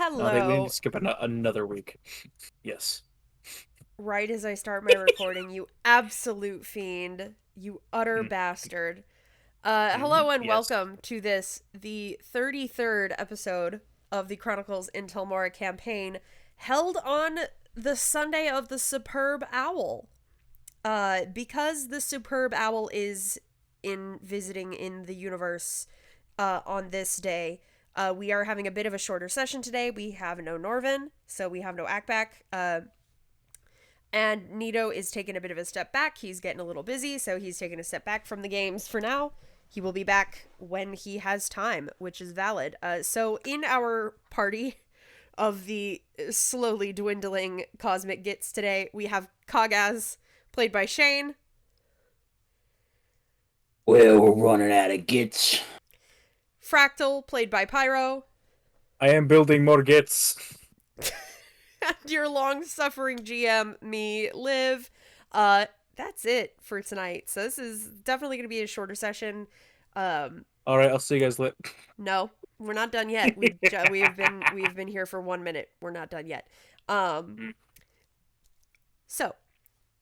I think we need to Hello. skip another week. Yes. Right as I start my recording, you absolute fiend. You utter bastard. Hello and Yes. welcome to this, the 33rd episode of the Chronicles in Telmora campaign, held on the Sunday of the Superb Owl. Because the Superb Owl is in visiting in the universe on this day, we are having a bit of a shorter session today. We have no Norvin, so we have no Akbak. And Nito is taking a bit of a step back. He's getting a little busy, so he's taking a step back from the games for now. He will be back when he has time, which is valid. So in our party of the slowly dwindling cosmic gits today, we have Kahgaz, played by Shane. Well, we're running out of gits. Fractal, played by Pyro. I am building more gates. And your long-suffering GM, me, Liv. That's it for tonight. So this is definitely going to be a shorter session. All right, I'll see you guys later. No, we're not done yet. We've been here for 1 minute. We're not done yet. So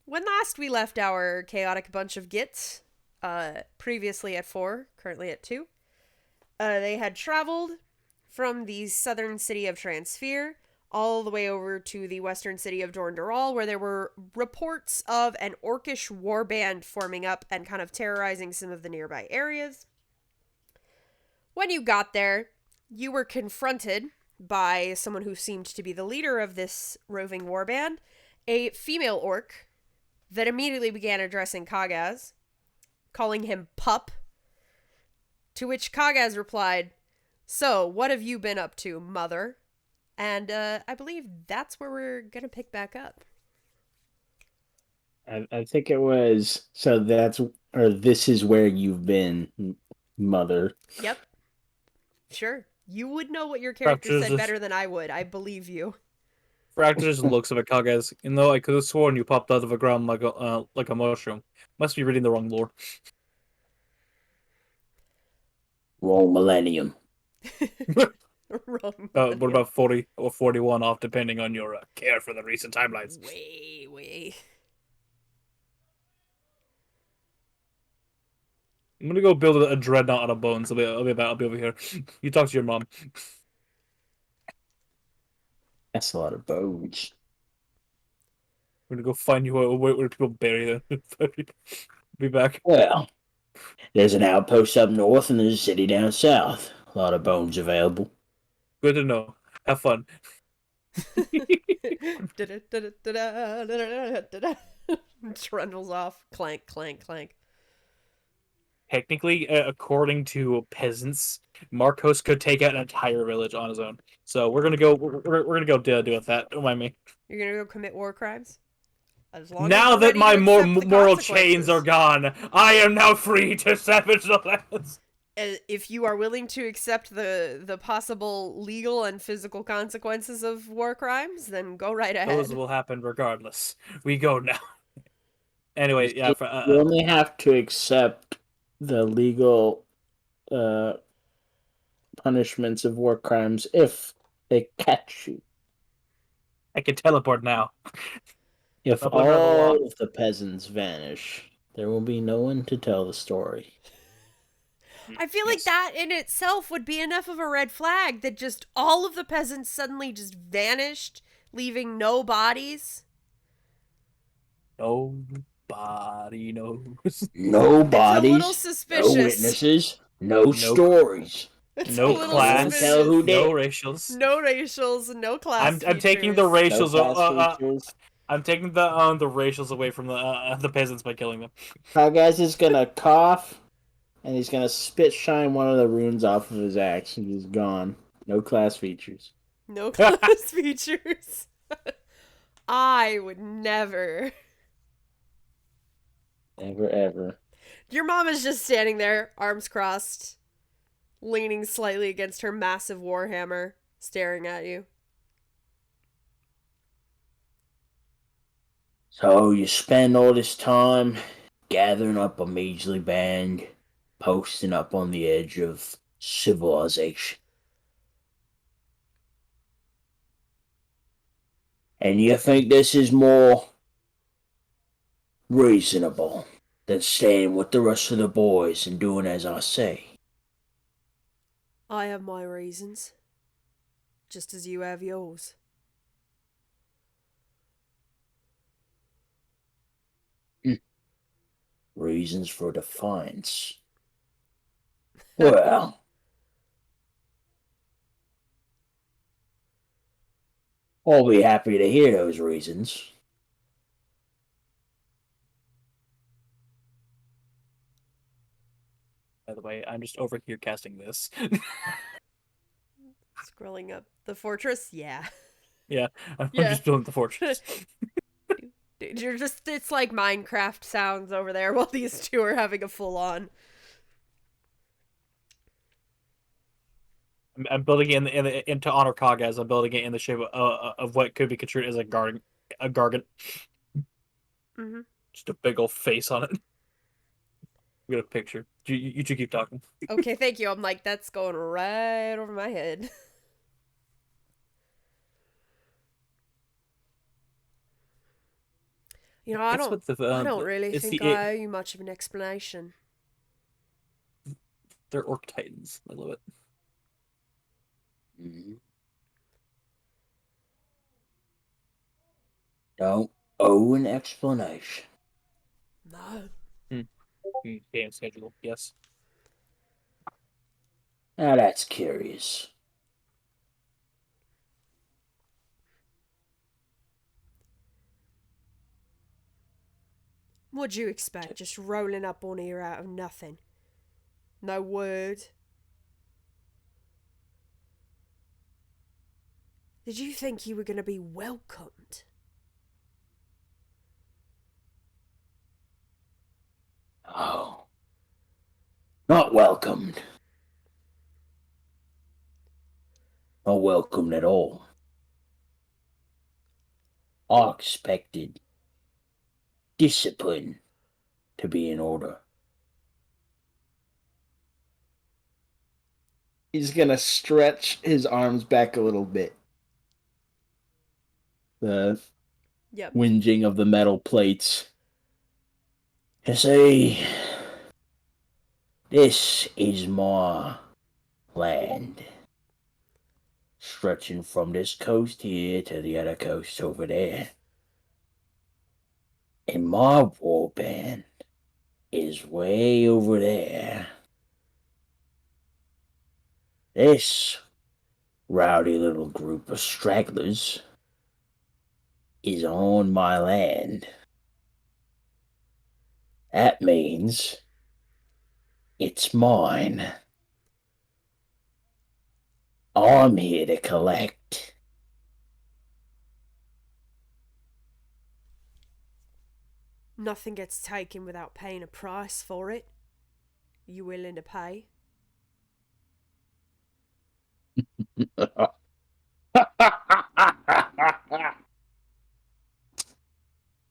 when last we left our chaotic bunch of gits, previously at 4, currently at 2, they had traveled from the southern city of Transfere all the way over to the western city of Dorndaral, where there were reports of an orcish warband forming up and kind of terrorizing some of the nearby areas. When you got there, you were confronted by someone who seemed to be the leader of this roving warband, a female orc that immediately began addressing Kahgaz, calling him pup, to which Kahgaz replied, "So, what have you been up to, mother?" And I believe that's where we're going to pick back up. I think it was, so that's, or this is where you've been, mother. Yep. Sure. You would know what your character said better than I would. I believe you. Fractal just looks at Kahgaz. You know, I could have sworn you popped out of the ground like a mushroom. Must be reading the wrong lore. Wrong millennium. Wrong. What about 40 or 41 off, depending on your care for the recent timelines? Way. I'm gonna go build a dreadnought out of bones. I'll be over here. You talk to your mom. That's a lot of bones. We're gonna go find you where people bury them. Be back. Well, there's an outpost up north and there's a city down south. A lot of bones available. Good to know. Have fun. Trundles off. Clank, clank, clank. Technically, according to peasants, Marcos could take out an entire village on his own. So we're gonna go. We're gonna go do with that. Don't mind me. You're gonna go commit war crimes? As long Now as that my moral chains are gone, I am now free to savage the lands. If you are willing to accept the possible legal and physical consequences of war crimes, then go right ahead. Those will happen regardless. We go now. Anyway, yeah. You only have to accept the legal punishments of war crimes if they catch you. I can teleport now. If all of the peasants vanish, there will be no one to tell the story. I feel like that in itself would be enough of a red flag that just all of the peasants suddenly just vanished, leaving no bodies. Nobody knows. No bodies. It's a little suspicious. No witnesses. No stories. No class. Tell who did. No racials. No racials. No class. I'm taking the racials. No I'm taking the racials away from the peasants by killing them. Kahgaz is gonna cough, and he's gonna spit shine one of the runes off of his axe, and he's gone. No class features. No class features. I would never. Never ever. Your mom is just standing there, arms crossed, leaning slightly against her massive warhammer, staring at you. So you spend all this time gathering up a measly band, posting up on the edge of civilization. And you think this is more reasonable than staying with the rest of the boys and doing as I say? I have my reasons, just as you have yours. Reasons for defiance. Well, I'll be happy to hear those reasons. By the way, I'm just over here casting this. Scrolling up the fortress? Yeah. Yeah, I'm Yeah. just building the fortress. Dude, it's like Minecraft sounds over there while these two are having a full on. I'm building it into honor Kahgaz. I'm building it in the shape of what could be construed as a gargant. Mm-hmm. Just a big old face on it. We got a picture. You two keep talking. Okay, thank you. I'm like, that's going right over my head. You know, I It's don't what I don't really it's think I owe you much of an explanation. they're orc titans. I love it. Mm-hmm. Don't owe an explanation. No. Game schedule. Yes. Now that's curious. What'd you expect? Just rolling up on here out of nothing. No word. Did you think you were going to be welcomed? Oh. Not welcomed. Not welcomed at all. I expected discipline to be in order. He's gonna stretch his arms back a little bit. The Yep. whinging of the metal plates. You see, this is my land. Stretching from this coast here to the other coast over there. And my warband is way over there. This rowdy little group of stragglers is on my land. That means it's mine. I'm here to collect. Nothing gets taken without paying a price for it. You willing to pay?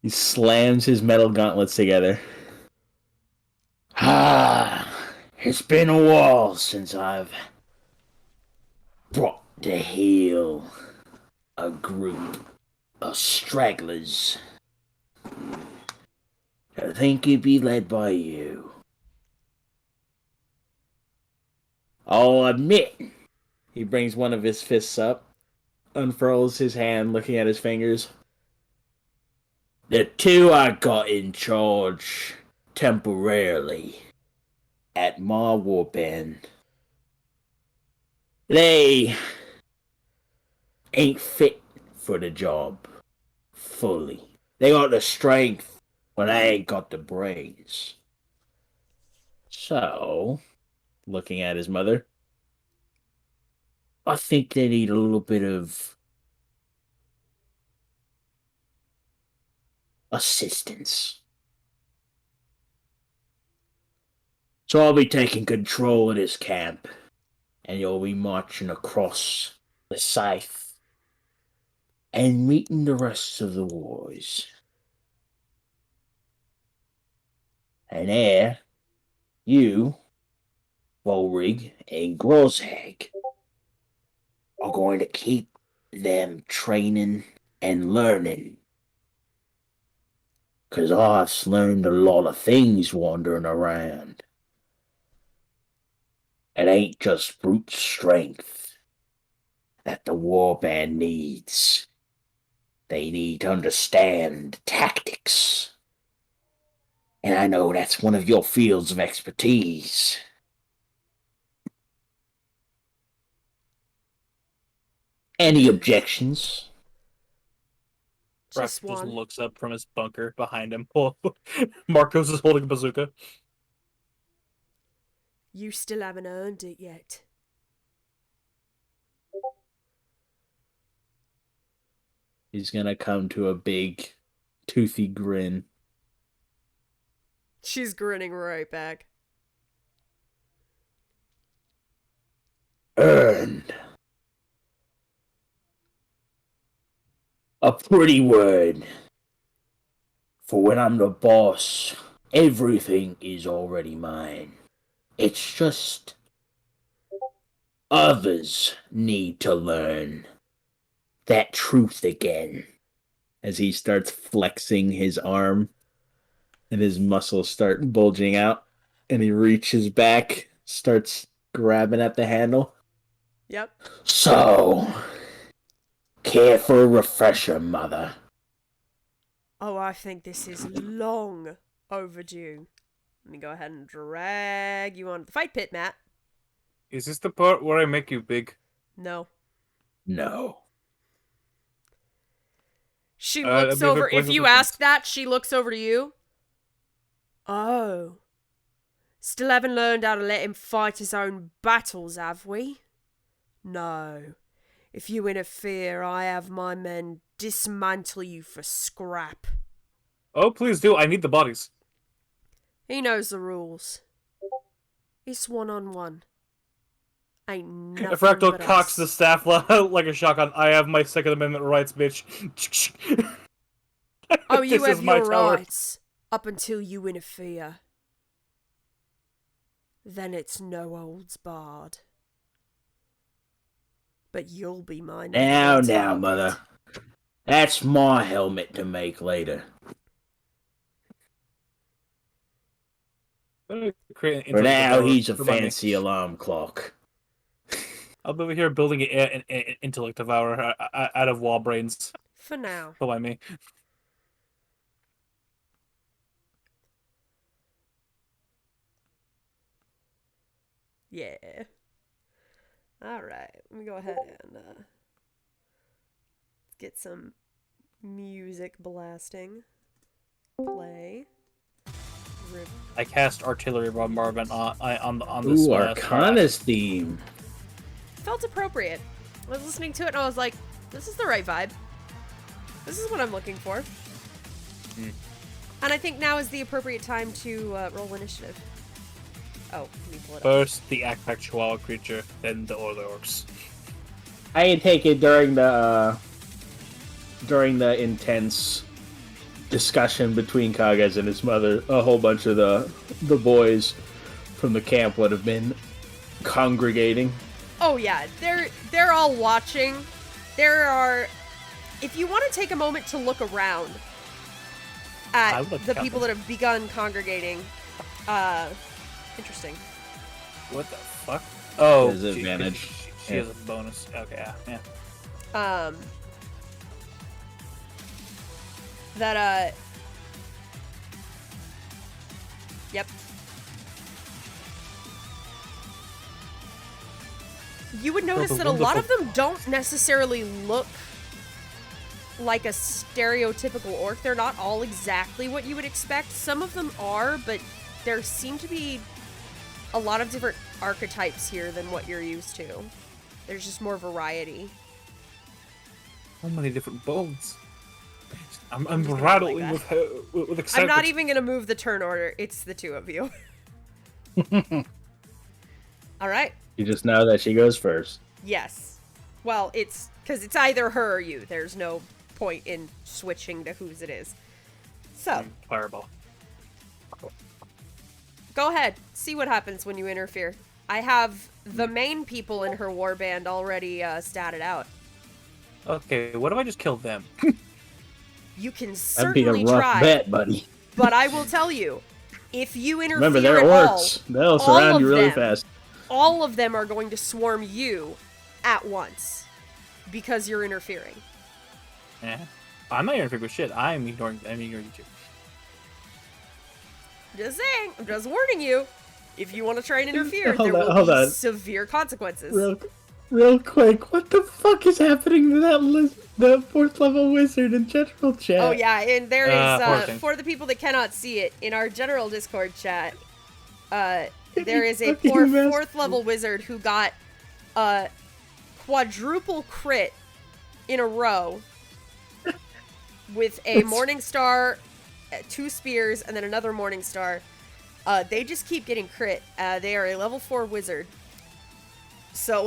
He slams his metal gauntlets together. It's been a while since I've brought to heel a group of stragglers. I think it'd be led by you. I'll admit. He brings one of his fists up, unfurls his hand, looking at his fingers. The two I got in charge temporarily at my warband. They ain't fit for the job fully. They got the strength, but they ain't got the brains. So, looking at his mother, I think they need a little bit of assistance. So I'll be taking control of this camp, and you'll be marching across the scythe and meeting the rest of the boys. And there, you, Volrig, and Grozhag are going to keep them training and learning. 'Cause I've learned a lot of things wandering around. It ain't just brute strength that the warband needs. They need to understand tactics. And I know that's one of your fields of expertise. Any objections? Just Brack just one. looks up from his bunker behind him. Marcos is holding a bazooka. You still haven't earned it yet. He's gonna come to a big, toothy grin. She's grinning right back. Earned. A pretty word. For when I'm the boss, everything is already mine. It's just others need to learn that truth again. As he starts flexing his arm and his muscles start bulging out, and he reaches back, starts grabbing at the handle. Yep. So, care for a refresher, mother? Oh, I think this is long overdue. Let me go ahead and drag you onto the fight pit, Matt. Is this the part where I make you big? No. No. She looks over. If you ask that, she looks over to you. Oh. Still haven't learned how to let him fight his own battles, have we? No. If you interfere, I have my men dismantle you for scrap. Oh, please do. I need the bodies. He knows the rules. It's 1-on-1. Ain't nothing Fractal but cocks us. the staff like a shotgun. I have my Second Amendment rights, bitch. Oh, you This have is my your tower. rights up until you interfere. Then it's no holds barred. But you'll be mine. Now, mother. That's my helmet to make later. For now, he's a fancy alarm clock. I'll be over here building an intellect devourer out of wall brains. For now. Go by me. Yeah. Alright, let me go ahead and get some music blasting. Play. I cast artillery bombardment on this. Ooh, Arcana's theme. Felt appropriate. I was listening to it and I was like, this is the right vibe. This is what I'm looking for. And I think now is the appropriate time to roll initiative. Oh, let me pull it up. First the Akpak Chihuahua creature, then the Orcs. I take it during the intense discussion between Kahgaz and his mother, a whole bunch of the boys from the camp would have been congregating. Oh yeah, they're all watching. There are, if you want to take a moment to look around at the people that have begun congregating, interesting. What the fuck? Oh, there's an advantage. She has a bonus. Okay, yeah. Yep. You would notice that a lot of them don't necessarily look like a stereotypical orc. They're not all exactly what you would expect. Some of them are, but there seem to be a lot of different archetypes here than what you're used to. There's just more variety. So many different bones. I'm rattling with excitement. I'm not even going to move the turn order. It's the two of you. All right. You just know that she goes first. Yes. Well, it's because it's either her or you. There's no point in switching to whose it is. So. Fireball. Go ahead. See what happens when you interfere. I have the main people in her warband already statted out. Okay, what if I just kill them? You can That'd be a certainly rough try, bet, buddy. but I will tell you, if you interfere Remember, they're at all, orcs. They'll surround you really them, fast. all of them are going to swarm you at once because you're interfering. I'm not interfering with shit. I'm ignoring you two. Just saying. I'm just warning you. If you want to try and interfere, Hold there on, will hold be on. severe consequences. Real quick, what the fuck is happening to the 4th level wizard in general chat? Oh yeah, and there is Horton. for the people that cannot see it in our general Discord chat, there is a Fucking 4th level wizard who got a quadruple crit in a row with a morning star, 2 spears, and then another morning star. They just keep getting crit. They are a level 4 wizard. So,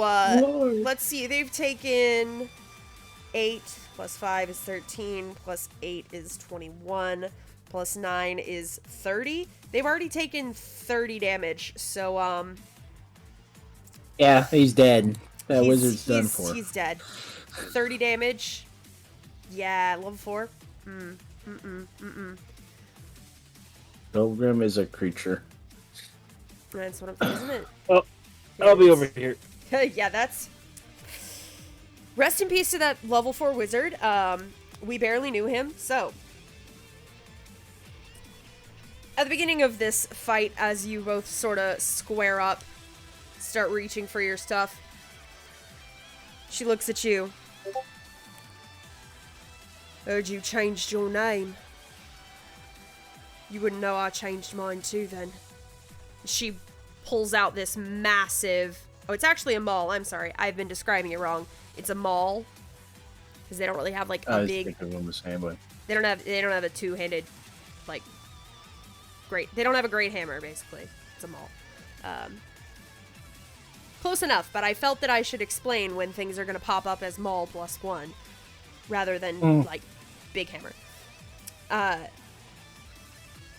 let's see. They've taken 8 plus 5 is 13, plus 8 is 21, plus 9 is 30. They've already taken 30 damage, so, Yeah, he's dead. That wizard's done for. He's dead. 30 damage. Yeah, level 4. Pilgrim is a creature. That's what I'm thinking, isn't it? Oh, I'll be over here. Yeah, that's... Rest in peace to that level 4 wizard. We barely knew him, so... At the beginning of this fight, as you both sort of square up, start reaching for your stuff, she looks at you. Heard you changed your name. You wouldn't know I changed mine too, then. She pulls out this massive... Oh, it's actually a maul. I'm sorry. I've been describing it wrong. It's a maul. Because they don't really have, like, a big... I think of them the same way. They don't have a two-handed, like... Great. They don't have a great hammer, basically. It's a maul. Close enough, but I felt that I should explain when things are going to pop up as maul +1. Rather than, like, big hammer.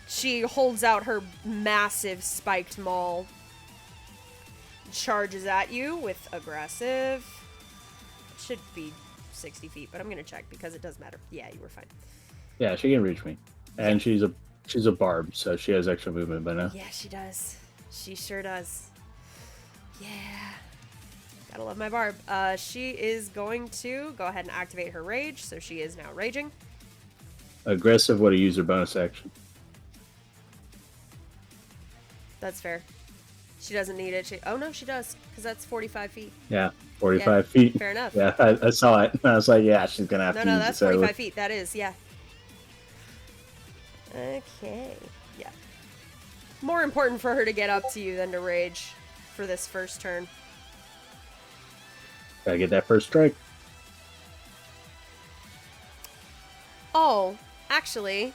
She holds out her massive spiked maul, charges at you with aggressive. It should be 60 feet, but I'm gonna check because it does matter. Yeah, you were fine. Yeah, she can reach me, and she's a barb, so she has extra movement by now. Yeah, she does. She sure does. Yeah, gotta love my barb. She is going to go ahead and activate her rage, so she is now raging. Aggressive would have used her bonus action. That's fair. She doesn't need it. Oh, no, she does, because that's 45 feet. Yeah, 45 feet. Fair enough. Yeah, I saw it. I was like, yeah, she's going to have to No, use that's this 45 feet. That is, yeah. Okay. Yeah. More important for her to get up to you than to rage for this first turn. Gotta get that first strike. Oh, actually,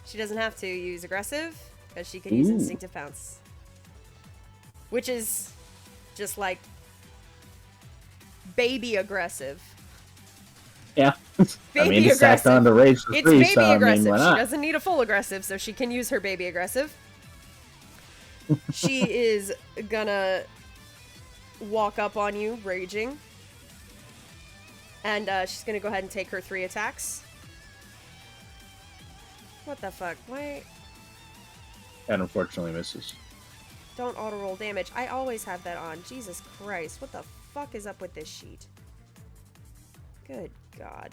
she doesn't have to use aggressive, because she can use instinctive pounce. Which is just like baby aggressive. Yeah. Baby it's stacked on the rage for It's free, baby so I aggressive. mean, why She not? doesn't need a full aggressive, so she can use her baby aggressive. She is gonna walk up on you, raging. And she's gonna go ahead and take her 3 attacks. What the fuck? Why? And unfortunately misses. Don't auto-roll damage. I always have that on. Jesus Christ. What the fuck is up with this sheet? Good God.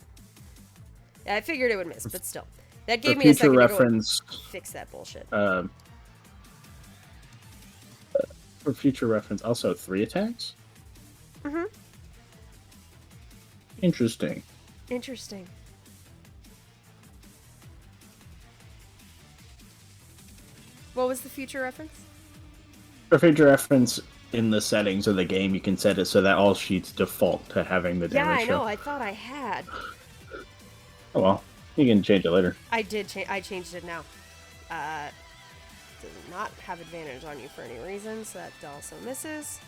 Yeah, I figured it would miss, but still. That gave me a second reference, to go fix that bullshit. For future reference, also 3 attacks? Mm-hmm. Interesting. Interesting. What was the future reference? For future reference, in the settings of the game, you can set it so that all sheets default to having the Yeah, damage I know. show. I thought I had. Oh well, you can change it later. I did. I changed it now. Does not have advantage on you for any reason, so that also misses.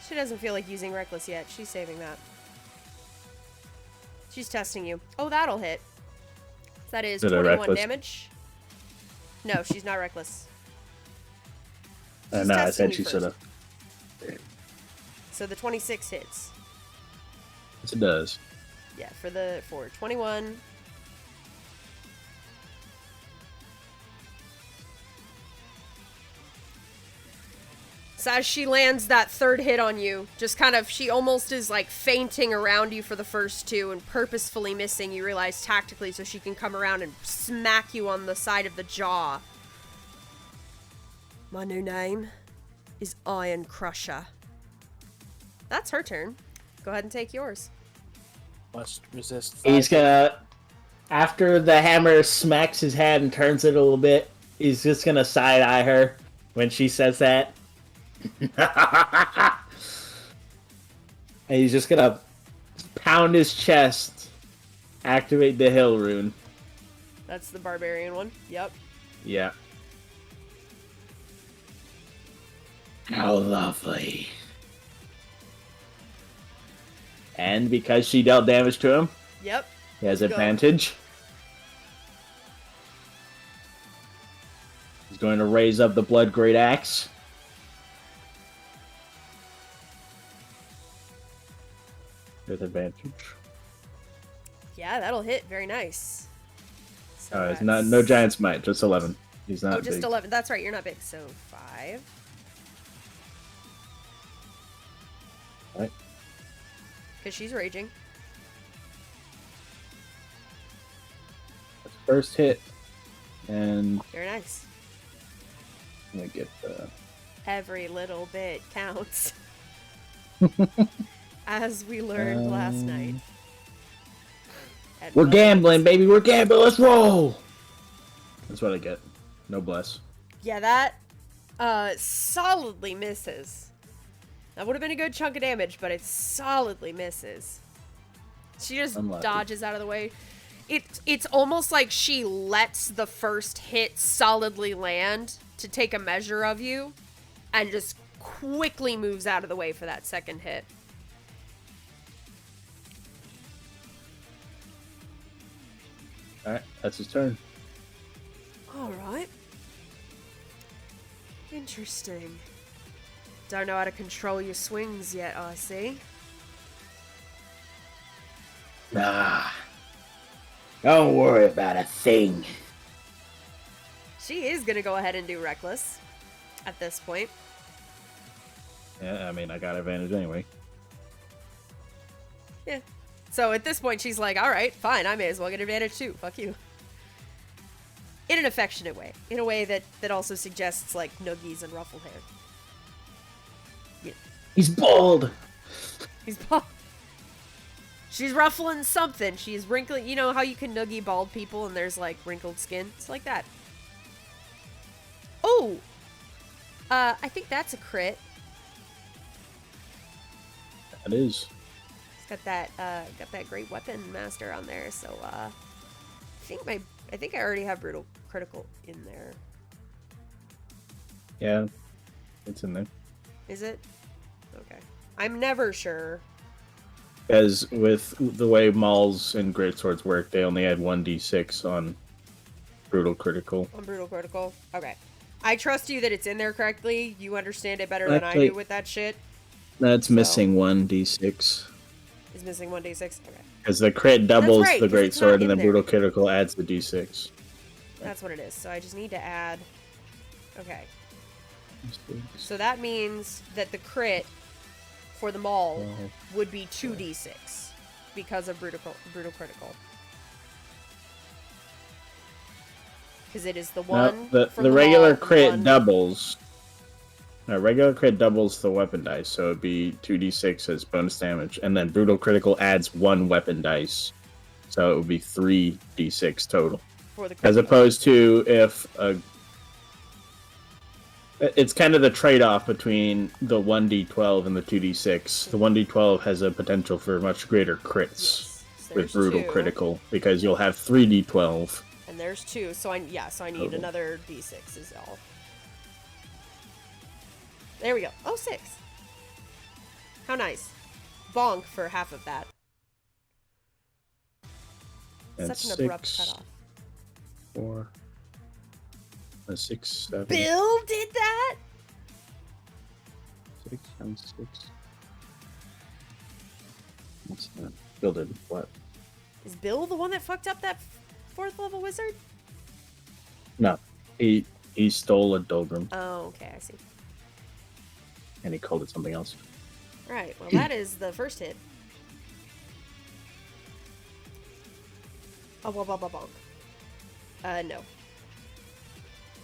She doesn't feel like using Reckless yet. She's saving that. She's testing you. Oh, that'll hit. That is 21 damage. No, she's not Reckless. No, I said she should have. So the 26 hits. Yes, it does. Yeah, for 21. So as she lands that third hit on you, just kind of, she almost is like fainting around you for the first two and purposefully missing, you realize tactically, so she can come around and smack you on the side of the jaw. My new name is Ironcrusha. That's her turn. Go ahead and take yours. Must resist. He's gonna, after the hammer smacks his head and turns it a little bit, he's just gonna side-eye her when she says that. And he's just gonna pound his chest, activate the hill rune. That's the barbarian one. Yep. Yeah. How lovely. And because she dealt damage to him, Yep. he has Let's go. advantage. He's going to raise up the Blood Great Axe. With advantage. Yeah, that'll hit. Very nice. So It's not no giant smite, just 11. He's not Oh, just big. 11. That's right, you're not big. So 5. Right. Because she's raging. That's first hit. And Very nice. let me get the... Every little bit counts. As we learned last night. We're gambling, baby. We're gambling. Let's roll. That's what I get. No bless. Yeah, that solidly misses. That would have been a good chunk of damage, but it solidly misses. She just Unlucky. dodges out of the way. It's almost like she lets the first hit solidly land to take a measure of you, and just quickly moves out of the way for that second hit. Alright, that's his turn. Alright. Interesting. Don't know how to control your swings yet, I see. Nah. Don't worry about a thing. She is gonna go ahead and do Reckless at this point. Yeah, I mean, I got advantage anyway. Yeah. So at this point, she's like, alright, fine, I may as well get advantage too. Fuck you. In an affectionate way. In a way that also suggests, like, noogies and ruffled hair. Yeah. He's bald! He's bald. She's ruffling something. She's wrinkling. You know how you can noogie bald people and there's, like, wrinkled skin? It's like that. Oh! I think that's a crit. That is. It's got that great weapon master on there, so, I think I already have brutal critical in there. Yeah, it's in there. Is it? Okay. I'm never sure. Because with the way Mauls and Greatswords work, they only had 1d6 on brutal critical. On brutal critical? Okay. I trust you that it's in there correctly. You understand it better than I Actually, do with that shit. That's missing 1d6. Is missing 1d6? Okay. Because the crit doubles right, the 'cause it's not Greatsword, and in the there. brutal critical adds the d6. That's what it is. So I just need to add... Okay. So that means that the crit for the maul would be 2d6 because of brutal critical. Because it is the one. No, from the regular maul, crit one- doubles. No, regular crit doubles the weapon dice, so it'd be 2d6 as bonus damage, and then brutal critical adds 1 weapon dice, so it would be 3d6 total. for the As critical. opposed to if it's kind of the trade-off between the 1d12 and the 2d6. The 1d12 has a potential for much greater crits Yes. So with there's brutal 2, critical, because you'll have 3d12. And there's 2, so I need Total. another d6 is all. There we go. Oh, 6. How nice. Bonk for half of that. And Such an abrupt 6, cutoff. 4, 6, 7, Bill did that? 6 times 6. Build it. What? Is Bill the one that fucked up that 4th level wizard? No. He stole a Doldrum Oh, okay, I see. and he called it something else. Right, well that is the first hit. Oh, bonk. No.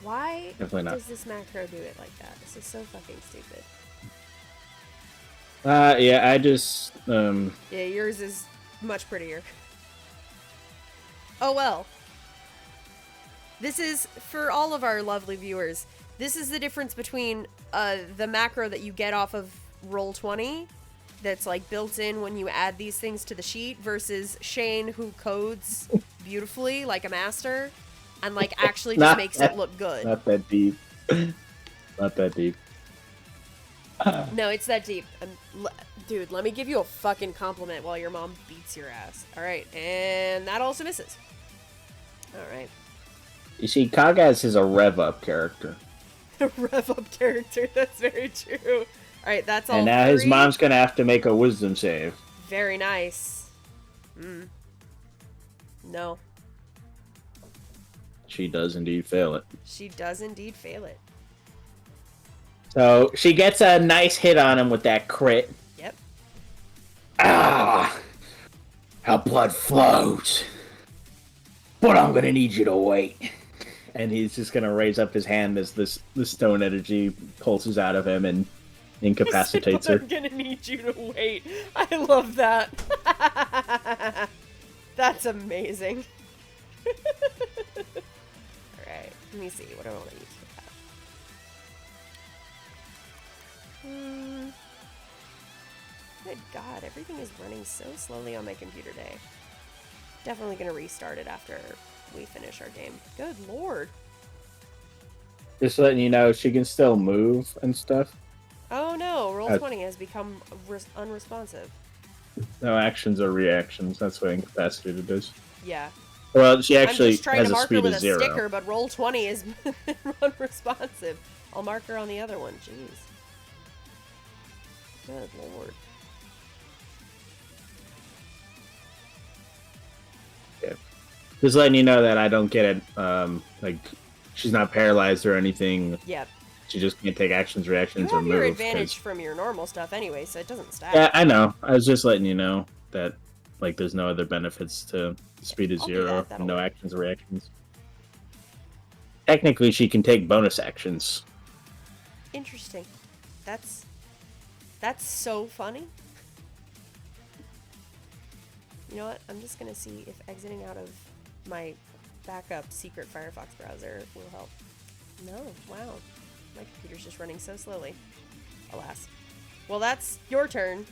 Why Definitely not. does this macro do it like that? This is so fucking stupid. Yeah, I just Yeah, yours is much prettier. Oh well. This is, for all of our lovely viewers, this is the difference between the macro that you get off of Roll20 that's like built in when you add these things to the sheet versus Shane, who codes beautifully like a master and like actually just makes it look good. Not that deep. Not that deep. No, it's that deep. Dude, let me give you a fucking compliment while your mom beats your ass. Alright, and that also misses. Alright. You see, Kahgaz is a rev-up character. A rev-up character, that's very true. Alright, that's all. And now his mom's gonna have to make a wisdom save. Very nice. No. She does indeed fail it. She does indeed fail it. So she gets a nice hit on him with that crit. Yep. Ah! How blood flows. But I'm gonna need you to wait. And he's just gonna raise up his hand as the stone energy pulses out of him and incapacitates her. I'm gonna need you to wait. I love that. That's amazing. Alright, let me see. What do I want to use for that? Good God, everything is running so slowly on my computer day. Definitely gonna restart it after we finish our game. Good Lord. Just letting you know, she can still move and stuff. Oh no, Roll20 has become unresponsive. No actions or reactions. That's what incapacitated does. Yeah. Well, she actually I'm just trying has to a mark her speed with of a 0. sticker, but Roll20 is unresponsive. I'll mark her on the other one. Jeez. Good Lord. Yeah. Just letting you know that I don't get it. Like, she's not paralyzed or anything. Yep. She just can't take actions, reactions, You or have move. your advantage 'cause... from your normal stuff anyway, so it doesn't stack. Yeah, I know. I was just letting you know that, like, there's no other benefits to speed of I'll do 0, that. That'll no work. actions or reactions. Technically, she can take bonus actions. Interesting. That's so funny. You know what? I'm just gonna see if exiting out of my backup secret Firefox browser will help. No, wow. My computer's just running so slowly. Alas. Well, that's your turn.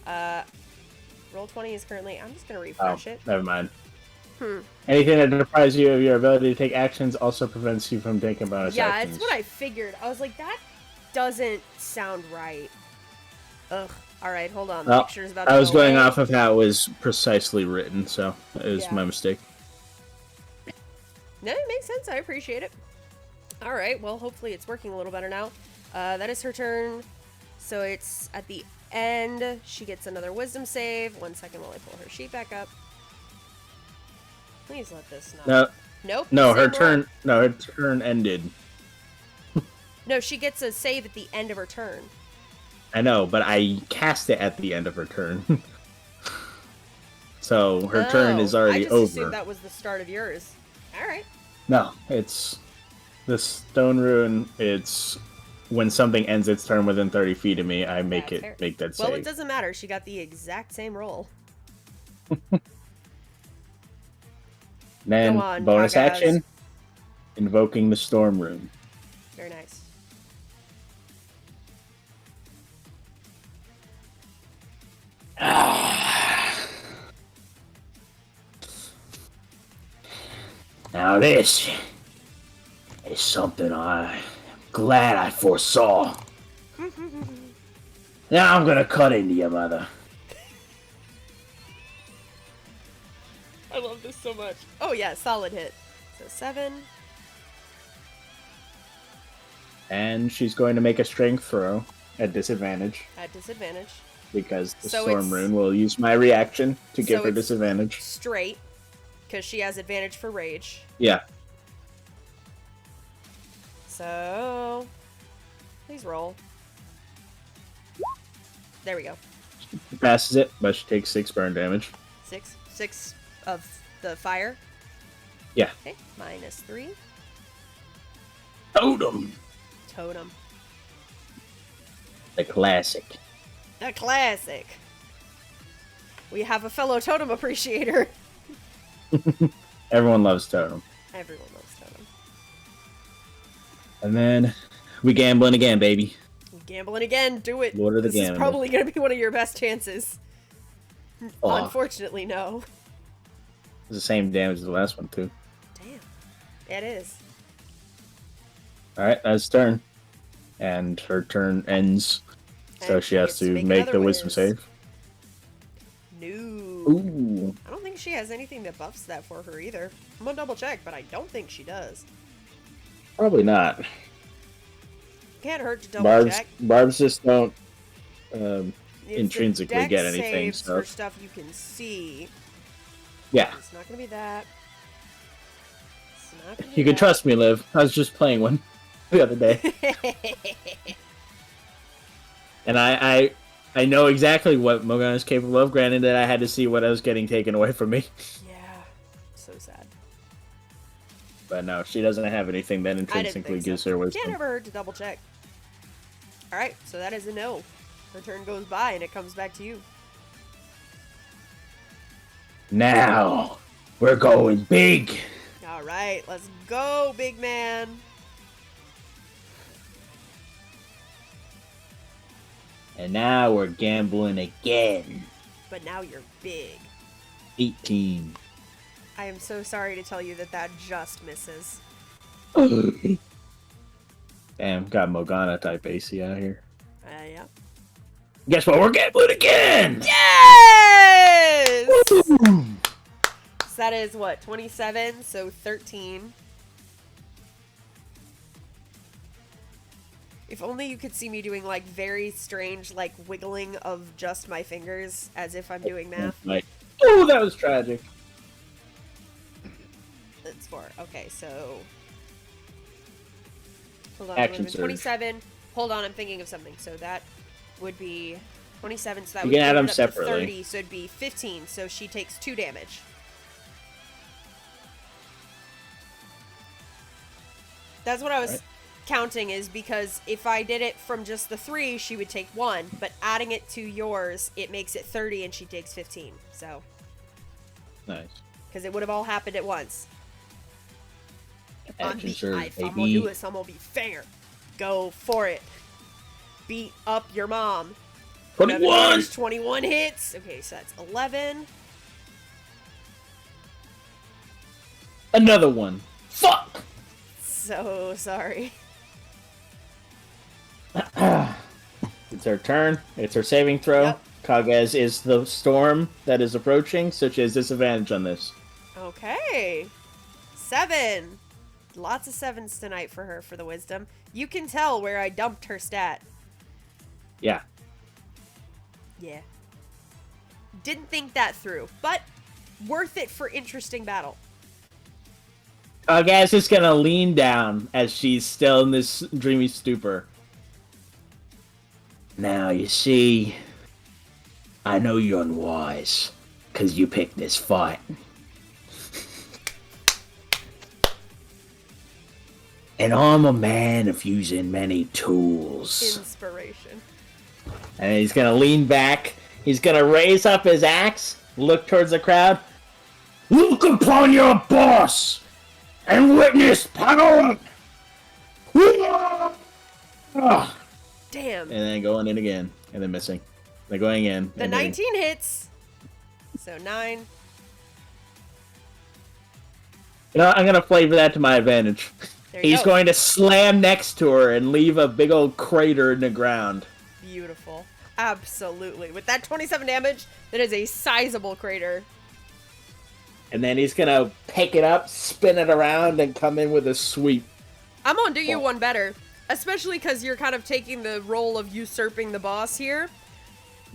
Roll20 is currently... I'm just gonna refresh it. Never mind. Anything that deprives you of your ability to take actions also prevents you from taking bonus Yeah, actions. it's what I figured. I was like, that doesn't sound right. Ugh. Alright, hold on. The Well, picture's about to I was go going away. off of how it was precisely written, so it was Yeah. my mistake. No, it makes sense. I appreciate it. Alright, well, hopefully it's working a little better now. That is her turn. So it's at the end. She gets another wisdom save. 1 second while I pull her sheet back up. Please let this not... No, Nope. no, same her roll. turn. No, her turn ended. No, she gets a save at the end of her turn. I know, but I cast it at the end of her turn. So her turn is already I just over. assumed that was the start of yours. Alright. No, it's the stone rune. It's when something ends its turn within 30 feet of me, I make That's fair. make that save. Well, it doesn't matter. She got the exact same roll. Then Go on, bonus Kahgaz. action, invoking the storm rune. Very nice. Now this is something I'm glad I foresaw. Now I'm gonna cut into your mother. I love this so much. Oh yeah, solid hit. So 7. And she's going to make a strength throw at disadvantage. At disadvantage. because the So Storm it's- Rune will use my reaction to give her it's disadvantage. Straight, because she has advantage for rage. Yeah. So, please roll. There we go. She passes it, but she takes 6 burn damage. 6 of the fire. Yeah. Okay, -3. Totem! Totem. The classic. The classic. We have a fellow totem appreciator. Everyone loves Totem. Everyone loves totem. And then we gambling again, baby. Gambling again, do it. Lord of the This is Gamblers. probably going to be one of your best chances. Aw. Unfortunately, no. It's the same damage as the last one, too. Damn. It is. Alright, that's turn. And her turn ends. So And she has gets to make another the wisdom whiz. save. No. Ooh. I don't think she has anything that buffs that for her either. I'm gonna double check, but I don't think she does. Probably not. Can't hurt to double check. Barbs just don't It's the intrinsically dex get anything. saves So for stuff you can see. yeah, It's not gonna be that. It's not gonna be you can that. trust me, Liv. I was just playing one the other day, and I know exactly what Mogan is capable of. Granted that I had to see what was getting taken away from me, Yeah. So sad. but no, she doesn't have anything that I didn't intrinsically think gives so. her Can't wisdom. ever hurt to double check. Alright, so that is a no. Her turn goes by and it comes back to you. Now we're going big. Alright, let's go, big man. And now we're gambling again. But now you're big. 18. I am so sorry to tell you that that just misses. Damn, got Morgana type AC out here. Yeah. Guess what? We're gambling again! Yes! So that is what, 27, so 13. If only you could see me doing like very strange like wiggling of just my fingers as if I'm doing math. Like, oh, that was tragic. That's 4. Okay, so hold on, Action it would've been surge. 27. Hold on, I'm thinking of something. So that would be 27, so that You would can add bring them it up to separately. 30, so it'd be 15, so she takes 2 damage. That's what I was counting, is because if I did it from just the 3, she would take 1, but adding it to yours, it makes it 30 and she takes 15. So, Nice. because it would have all happened at once. If I'm Action surge, if I'm gonna baby. do this, I'm gonna be fair. Go for it. Beat up your mom. 21! 21 hits. Okay, so that's 11. Another one. Fuck! So sorry. It's her turn. It's her saving throw. Yep. Kahgaz is the storm that is approaching, so she has disadvantage on this. Okay. 7. Lots of 7s tonight for her for the wisdom. You can tell where I dumped her stat. Yeah. Yeah. Didn't think that through, but worth it for interesting battle. Kahgaz is gonna lean down as she's still in this dreamy stupor. Now, you see, I know you're unwise, because you picked this fight. And I'm a man of using many tools. Inspiration. And he's gonna lean back. He's gonna raise up his axe, look towards the crowd. Look upon your boss, and witness power! Damn. And then going in again, and then missing. They're going in. The and then- 19 hits. So 9. You know, I'm gonna flavor that to my advantage. There you He's go. going to slam next to her and leave a big old crater in the ground. Beautiful. Absolutely. With that 27 damage, that is a sizable crater. And then he's gonna pick it up, spin it around, and come in with a sweep. I'm gonna do you one better. Especially because you're kind of taking the role of usurping the boss here.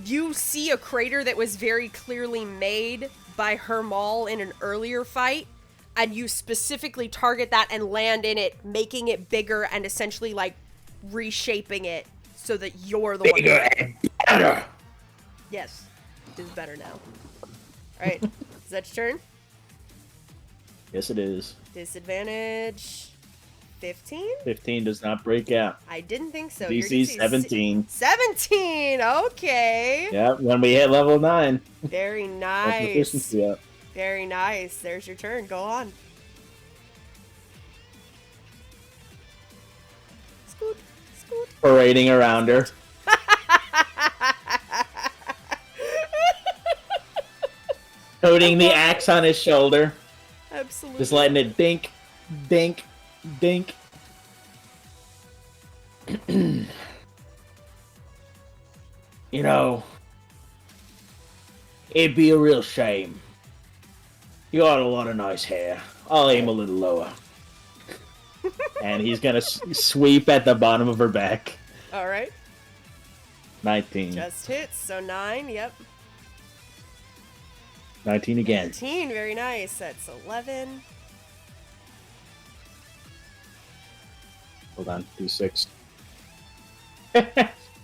You see a crater that was very clearly made by her maul in an earlier fight, and you specifically target that and land in it, making it bigger and essentially like reshaping it so that you're the one. Bigger and better. Yes, it is better now. Alright, is that your turn? Yes, it is. Disadvantage 15? 15 does not break out. I didn't think so. DC 17. 17! Okay! Yeah, when we hit level 9. Very That's nice. efficiency up. Very nice. There's your turn. Go on. Scoot. Scoot. Parading around her. Holding the axe on his shoulder. Absolutely. Just letting it dink, dink, dink. You know, it'd be a real shame. You got a lot of nice hair. I'll aim a little lower. And he's gonna sweep at the bottom of her back. Alright. 19. Just hits. So 9. Yep. 19 again. 19. Very nice. That's 11. Hold on. D6.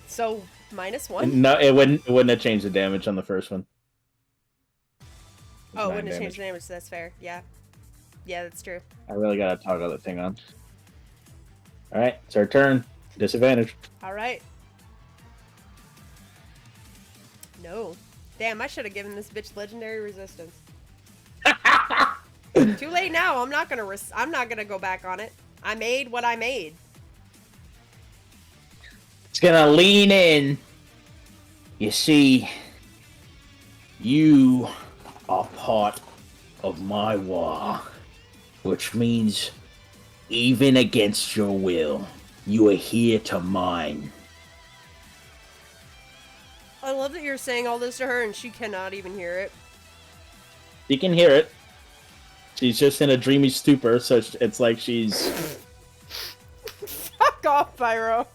So -1. No, it wouldn't have changed the damage on the first one. Oh, it 9 wouldn't have damage. changed the damage. So that's fair. Yeah. Yeah, that's true. I really gotta toggle that thing on. Alright, it's our turn. Disadvantage. Alright. No. Damn, I should have given this bitch legendary resistance. Too late now. I'm not gonna go back on it. I made what I made. It's gonna lean in. You see, you are part of my Waaagh, which means even against your will, you are here to mine. I love that you're saying all this to her and she cannot even hear it. You can hear it. She's just in a dreamy stupor, so it's like she's... Fuck off, Pyro.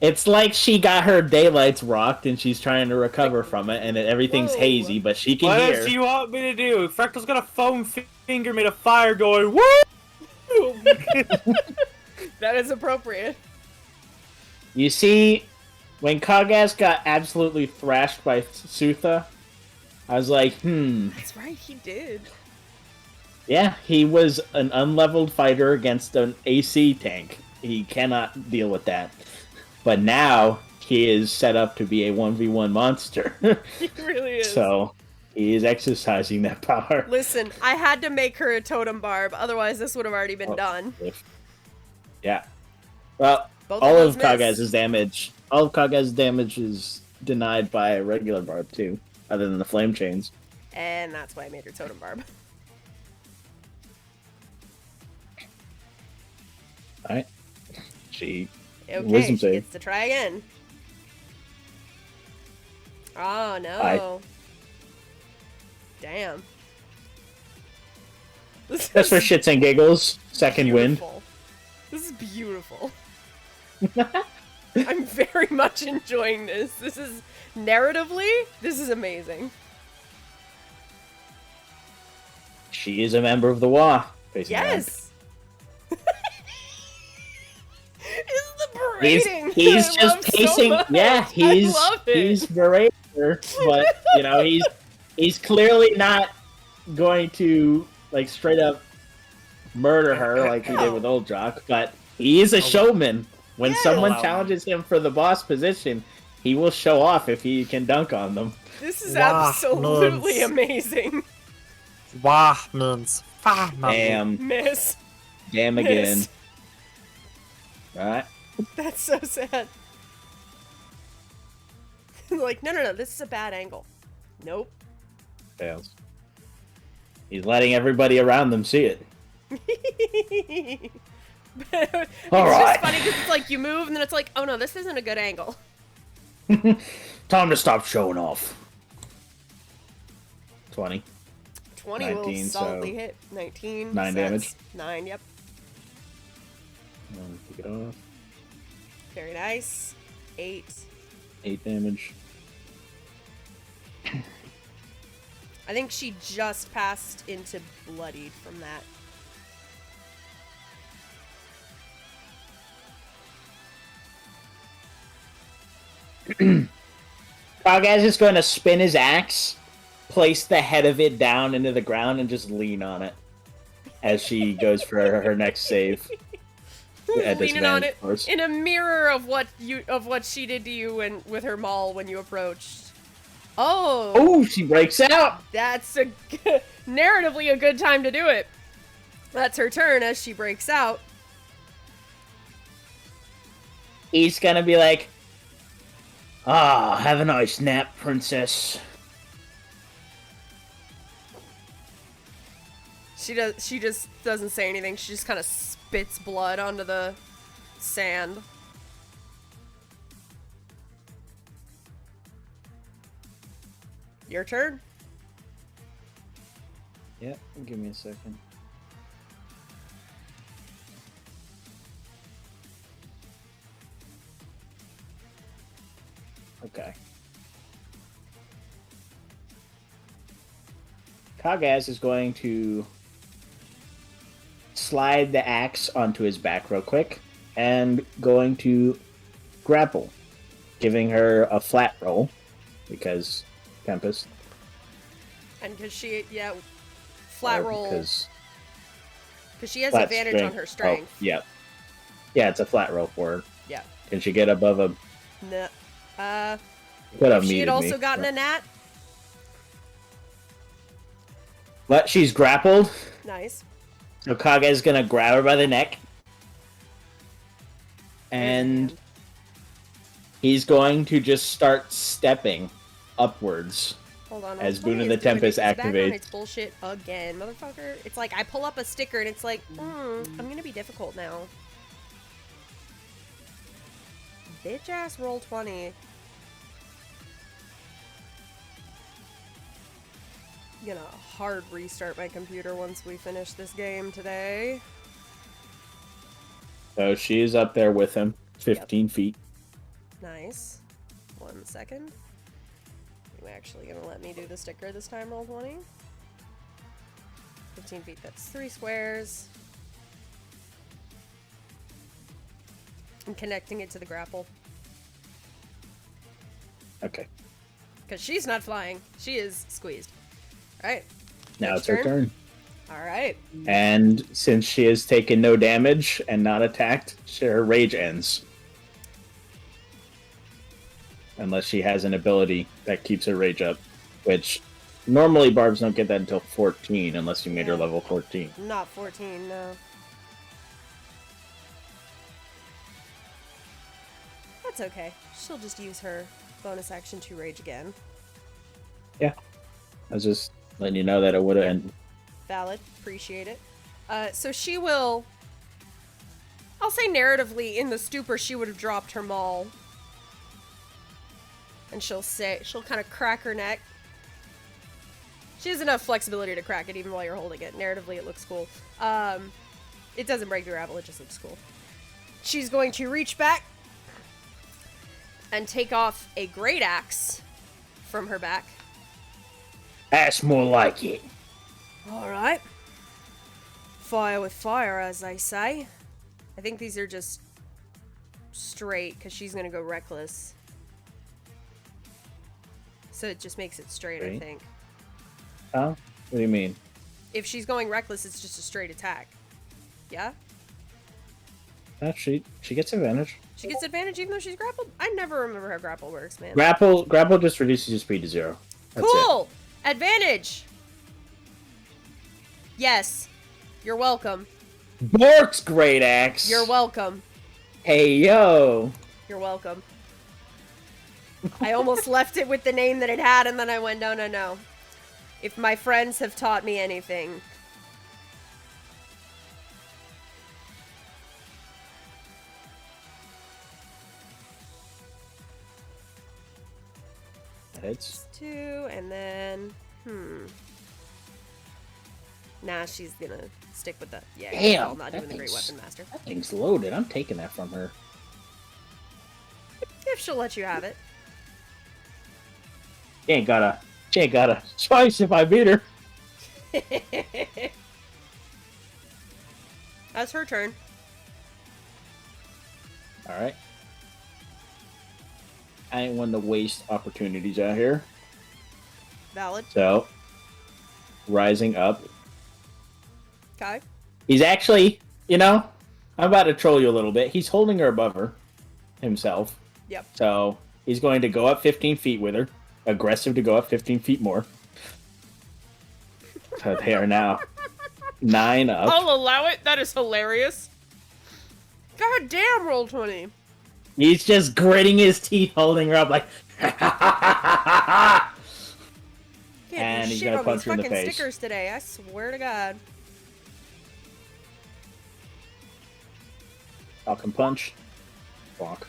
It's like she got her daylights rocked and she's trying to recover from it, and everything Whoa. hazy, but she can What hear. else do you want me to do? Fractal's got a foam finger made of fire going, woo! That is appropriate. You see, when Kahgaz got absolutely thrashed by Sutha, I was like, That's right, he did. yeah, he was an unleveled fighter against an AC tank. He cannot deal with that. But now, he is set up to be a 1v1 monster. He really is. So, he is exercising that power. Listen, I had to make her a totem barb, otherwise this would have already been done. Yeah. Well, Both all of of those miss. Kahgaz's damage, all of Kahgaz's damage is denied by a regular barb too, other than the flame chains. And that's why I made her totem barb. Alright. She Okay, Wisdom she save. gets to try again. Oh, no. Aye. Damn. This Just for is shits and giggles, second wind. beautiful. This is beautiful. I'm very much enjoying this. This is, narratively, this is amazing. She is a member of the Waaagh. facing around. Yes! It's the berating. He's I just love so pacing. much. Yeah, I love it. he's berating her, but you know he's clearly not going to like straight up murder her like he did with Old Jock. But he is a showman. When Yeah. someone Allow him. challenges him for the boss position, he will show off if he can dunk on them. This is Wow, absolutely nuns. amazing. Waaagh means fire. Damn, Miss. damn again. Miss. Right? That's so sad. Like, no, this is a bad angle. Nope. Fails. He's letting everybody around them see it. It's Alright. just funny because it's like you move and then it's like, oh no, this isn't a good angle. Time to stop showing off. 20. 20 will 19, solidly so hit. 19. 9 so damage. that's 9, yep. Take it off. Very nice. 8. 8 damage. I think she just passed into bloodied from that. Kahgaz is going to spin his axe, place the head of it down into the ground, and just lean on it as she goes for her next save. At Leaning on disadvantage, it of course. in a mirror of what she did to you when with her maul when you approached. Oh, Oh, she breaks out! that's narratively a good time to do it. That's her turn as she breaks out. He's gonna be like, "Ah, have a nice nap, princess." She just doesn't say anything. She just kind of spits blood onto the sand. Your turn. Yep, give me a second. Okay. Kahgaz is going to slide the axe onto his back real quick and going to grapple, giving her a flat roll because Tempest. And because she, flat roll. Because she has flat advantage strength. on her strength. Oh, yeah. Yeah, it's a flat roll for her. Yeah. Can she get above a... No. Could have If she had muted also me. gotten a nat. But she's grappled. Nice. So Kahgaz is going to grab her by the neck. And he's going to just start stepping upwards. Hold on. As Boon Boon of the Tempest activates. It's bullshit again, motherfucker. It's like I pull up a sticker and it's like, I'm gonna be difficult now. Bitch ass roll 20. I'm gonna hard restart my computer once we finish this game today. So she is up there with him, 15 feet. Nice. 1 second. You actually gonna let me do the sticker this time, roll 20? 15 feet, that's 3 squares. I'm connecting it to the grapple. Okay. Because she's not flying. She is squeezed. Alright. Now it's her turn. Alright. And since she has taken no damage and not attacked, her rage ends. Unless she has an ability that keeps her rage up. Which, normally barbs don't get that until 14, unless you made her level 14. Not 14, no. That's okay. She'll just use her bonus action to rage again. Yeah. I was just letting you know that it would have ended. Valid. Appreciate it. So she will... I'll say narratively, in the stupor, she would have dropped her maul. And she'll kind of crack her neck. She has enough flexibility to crack it even while you're holding it. Narratively, it looks cool. It doesn't break the grapple, it just looks cool. She's going to reach back and take off a great axe from her back. That's more like it. Alright. Fire with fire, as I say. I think these are just straight, because she's going to go reckless. So it just makes it straight, I think. Huh? What do you mean? If she's going reckless, it's just a straight attack. Yeah? She gets advantage. She gets advantage even though she's grappled? I never remember how grapple works, man. Grapple just reduces your speed to 0. That's Cool! Advantage! Yes. You're welcome. it. Bork's great axe. You're welcome. Hey, yo. You're welcome. I almost left it with the name that it had, and then I went, no. If my friends have taught me anything... Hits. 2, and then... Nah, she's gonna stick with the... Yeah, Damn, I'm not doing the Great Weapon Master. That thing's loaded. I'm taking that from her. If she'll let you have it. You ain't got a She ain't got a choice if I beat her. That's her turn. Alright. I ain't one to waste opportunities out here. Valid. So, rising up. Okay. He's actually, you know, I'm about to troll you a little bit. He's holding her above her himself. Yep. So, he's going to go up 15 feet with her. Aggressive to go up 15 feet more. So they are now 9 up. I'll allow it. That is hilarious. God damn, roll 20. He's just gritting his teeth, holding her up like, and he's gonna punch her in the face. Stickers today, I swear to God. Falcon punch. Bonk. Falcon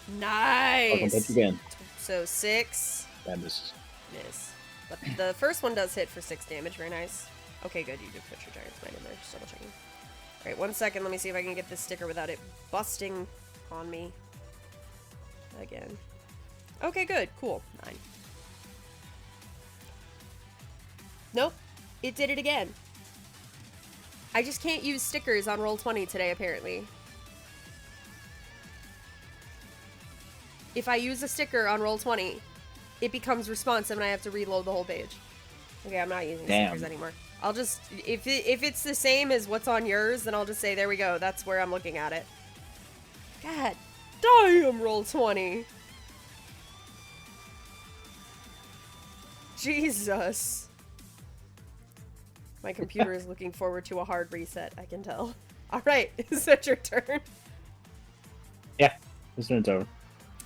punch Nice. again. So 6. That misses. Miss. But the first one does hit for 6 damage. Very nice. Okay, good. You did put your Giant's Might in there. Just double checking. Alright, 1 second. Let me see if I can get this sticker without it busting on me. Again. Okay, good. Cool. 9. Nope. It did it again. I just can't use stickers on Roll20 today, apparently. If I use a sticker on Roll20, it becomes responsive and I have to reload the whole page. Okay, I'm not using stickers anymore. I'll just, if it's the same as what's on yours, then I'll just say, there we go, that's where I'm looking at it. God damn, Roll20. Jesus. My computer is looking forward to a hard reset, I can tell. Alright, is that your turn? Yeah, this turn's over.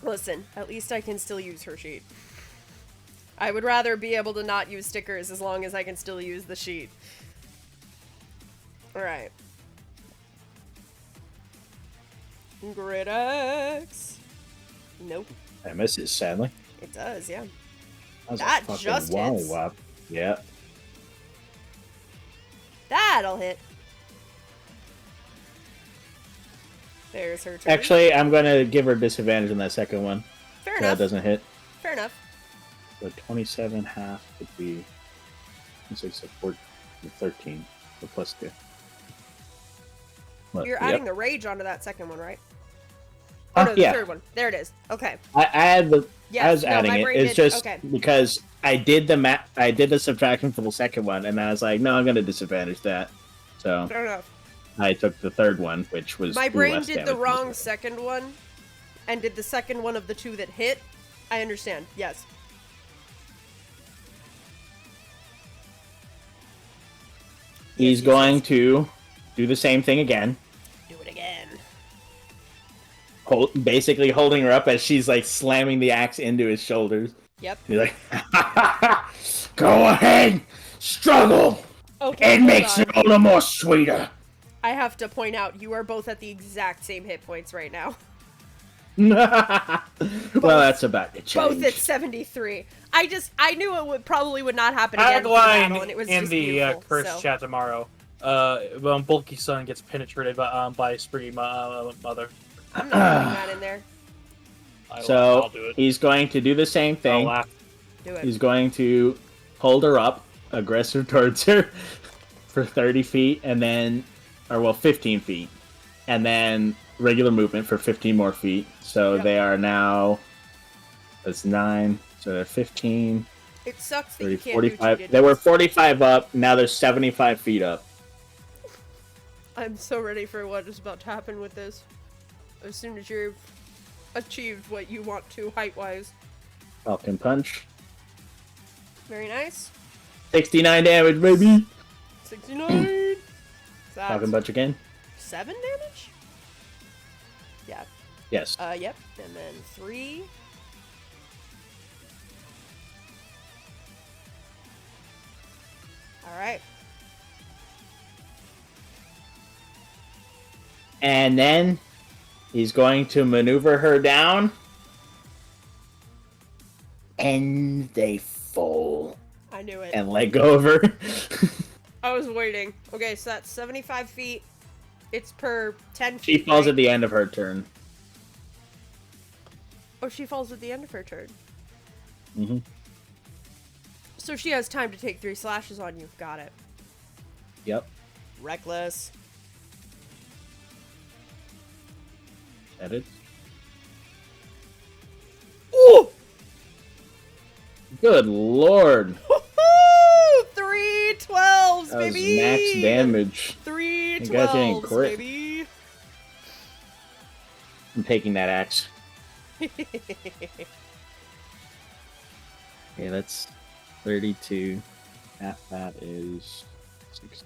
Listen, at least I can still use her sheet. I would rather be able to not use stickers as long as I can still use the sheet. Alright. Grid X. Nope. That misses, sadly. It does, yeah. That just hits. Yeah. That'll hit. There's her turn. Actually, I'm going to give her disadvantage on that second one. Fair That enough. doesn't hit. Fair enough. So 27 half would be 6, 13. So plus 2. What, You're adding the rage onto that second one, right? Oh, no, the yeah. third one. There it is. Okay. I had the. Yes, I was no, adding my it. brain It's did- just okay. because I did the subtraction for the second one, and I was like, no, I'm going to disadvantage that. So Fair enough. I took the third one, which was My brain less did the damage. wrong second one, and did the second one of the 2 that hit. I understand. Yes. He's Yes, going yes. to do the same thing again. Do it again. Basically holding her up as she's like slamming the axe into his shoulders. Yep. He's like, go ahead, struggle. Okay. It hold makes on. it all the more sweeter. I have to point out, you are both at the exact same hit points right now. Well, that's about to change. Both at 73. I knew it probably would not happen again for the Tagline battle, and it was in just the beautiful, curse so. chat tomorrow. When Bulky Son gets penetrated by Springy Mother. I'm not putting that in there. So I'll do it. he's going to do the same I'll thing. laugh. Do it. He's going to hold her up, aggressive towards her, for 30 feet, and then, 15 feet, and then regular movement for 15 more feet. So Yep. they are now, that's 9, so they're 15, It sucks that 30, you can't 45. do 2 They were 45 up, now they're 75 feet up. I'm so ready for what is about to happen with this. As soon as you've achieved what you want to height-wise. Falcon punch. Very nice. 69 damage, baby! 69! Falcon That's punch again. 7 damage? Yeah. Yes. Yep. And then 3. Alright. And then he's going to maneuver her down. And they fall. I knew it. And let go of her. I was waiting. Okay, so that's 75 feet. It's per 10 feet. She falls right? at the end of her turn. Oh, she falls at the end of her turn. Mm-hmm. So she has time to take 3 slashes on you. Got it. Yep. Reckless. Edit. Ooh! Good lord. 3 12s, That was baby! max damage. 3 You guys didn't 12s, crit. baby! I'm taking that axe. Okay, that's 32. Half that is 16.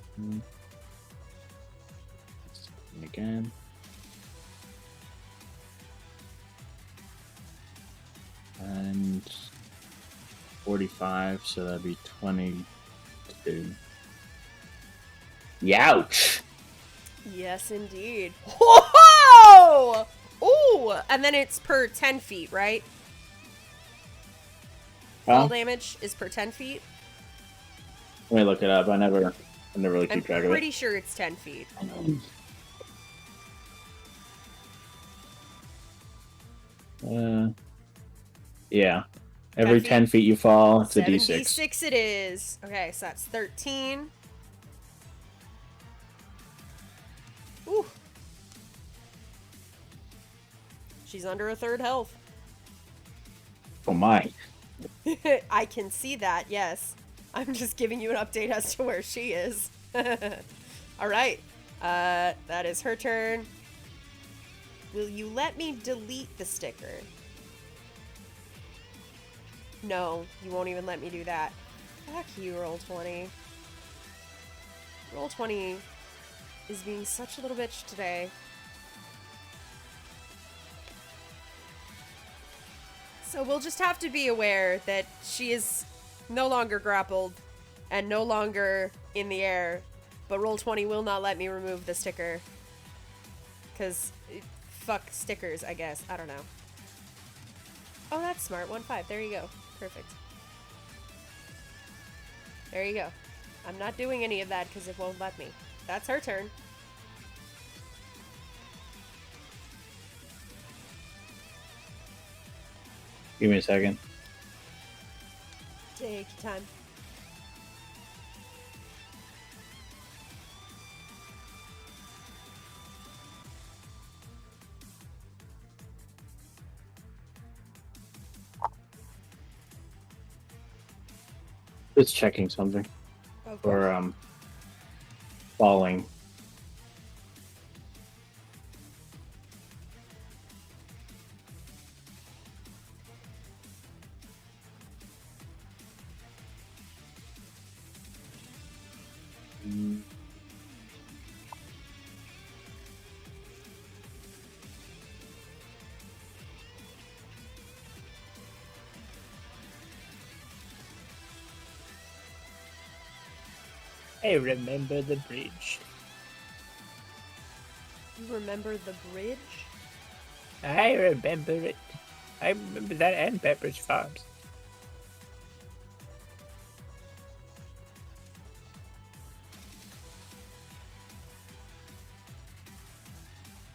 16 again. And 45, so that'd be 22. Youch! Yes, indeed. Whoa! Ooh! And then it's per 10 feet, right? Fall damage is per 10 feet. Let me look it up. I never really keep track of it. I'm pretty sure it's 10 feet. Yeah. Every 10 feet you fall, it's a d6. 7d6 it is. Okay, so that's 13. Ooh. She's under a third health. Oh my. I can see that, yes. I'm just giving you an update as to where she is. Alright. That is her turn. Will you let me delete the sticker? No, you won't even let me do that. Fuck you, Roll20. Roll20 is being such a little bitch today. So we'll just have to be aware that she is no longer grappled and no longer in the air, but Roll20 will not let me remove the sticker. Because, fuck stickers, I guess. I don't know. Oh, that's smart. 1-5. There you go. Perfect. There you go. I'm not doing any of that because it won't let me. That's her turn. Give me a second. Take your time. Just checking something. Okay. Or, falling. I remember the bridge. You remember the bridge? I remember it. I remember that and Pepper's Farms.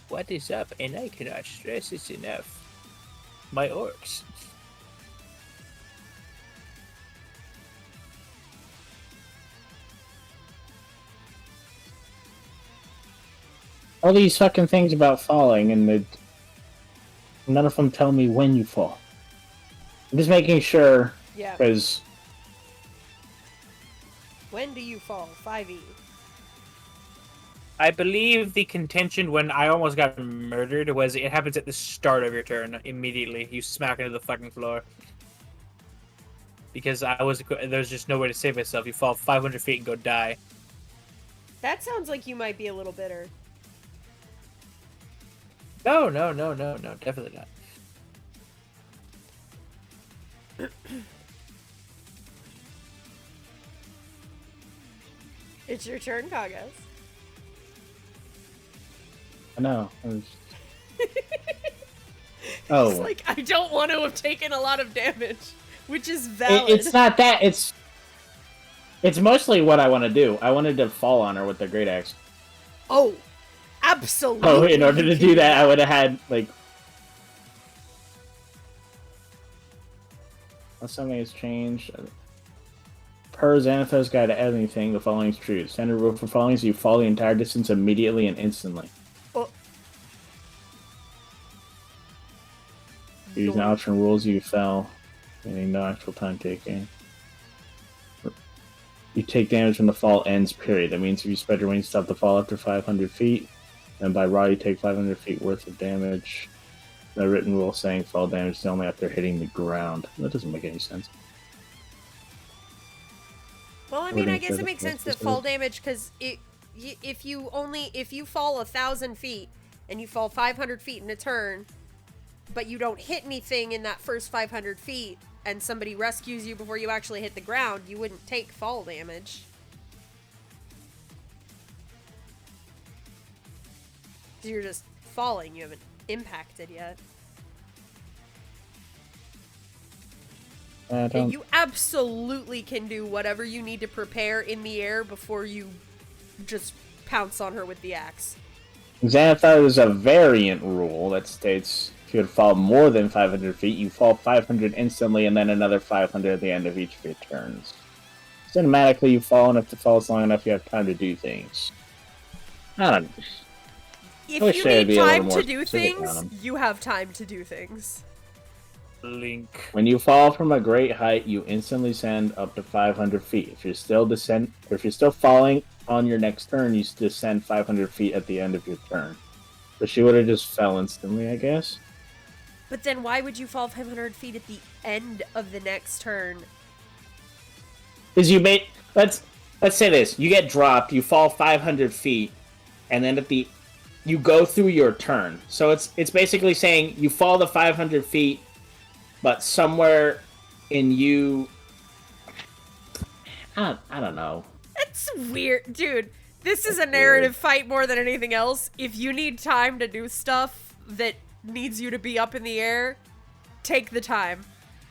What is up? And I cannot stress this enough. My orcs. All these fucking things about falling, and none of them tell me when you fall. I'm just making sure, Yeah. because... When do you fall? 5e. I believe the contention when I almost got murdered was it happens at the start of your turn. Immediately, you smack into the fucking floor. Because there's just no way to save myself. You fall 500 feet and go die. That sounds like you might be a little bitter. No, definitely not. It's your turn, Kahgaz. I know. It's like, I don't want to have taken a lot of damage, which is valid. It's not that. It's mostly what I want to do. I wanted to fall on her with the great axe. Oh, absolutely. So in order to do that, I would have had, like... Unless something has changed. Per Xanathar's Guide to Anything, the following is true. Standard rule for falling is you fall the entire distance immediately and instantly. Oh. Using option rules, you fell, meaning no actual time taking. You take damage when the fall ends, period. That means if you spread your wings, stop the fall after 500 feet. And by raw, you take 500 feet worth of damage. The written rule saying fall damage is only after hitting the ground. That doesn't make any sense. Well, I mean, I guess it makes sense that fall damage, because if you fall 1,000 feet and you fall 500 feet in a turn, but you don't hit anything in that first 500 feet, and somebody rescues you before you actually hit the ground, you wouldn't take fall damage. You're just falling. You haven't impacted yet. And you absolutely can do whatever you need to prepare in the air before you just pounce on her with the axe. Xanathar is a variant rule that states if you would fall more than 500 feet, you fall 500 instantly and then another 500 at the end of each of your turns. Cinematically, you fall, and if the fall is long enough, you have time to do things. I don't know. If you need time to do things, you have time to do things. Link. When you fall from a great height, you instantly descend up to 500 feet. If you're still falling on your next turn, you descend 500 feet at the end of your turn. But she would have just fell instantly, I guess. But then why would you fall 500 feet at the end of the next turn? Because you made... Let's say this. You get dropped, you fall 500 feet, and then you go through your turn. So it's basically saying you fall the 500 feet, but somewhere in you... I don't know. It's weird. Dude, this is a narrative fight more than anything else. If you need time to do stuff that needs you to be up in the air, take the time.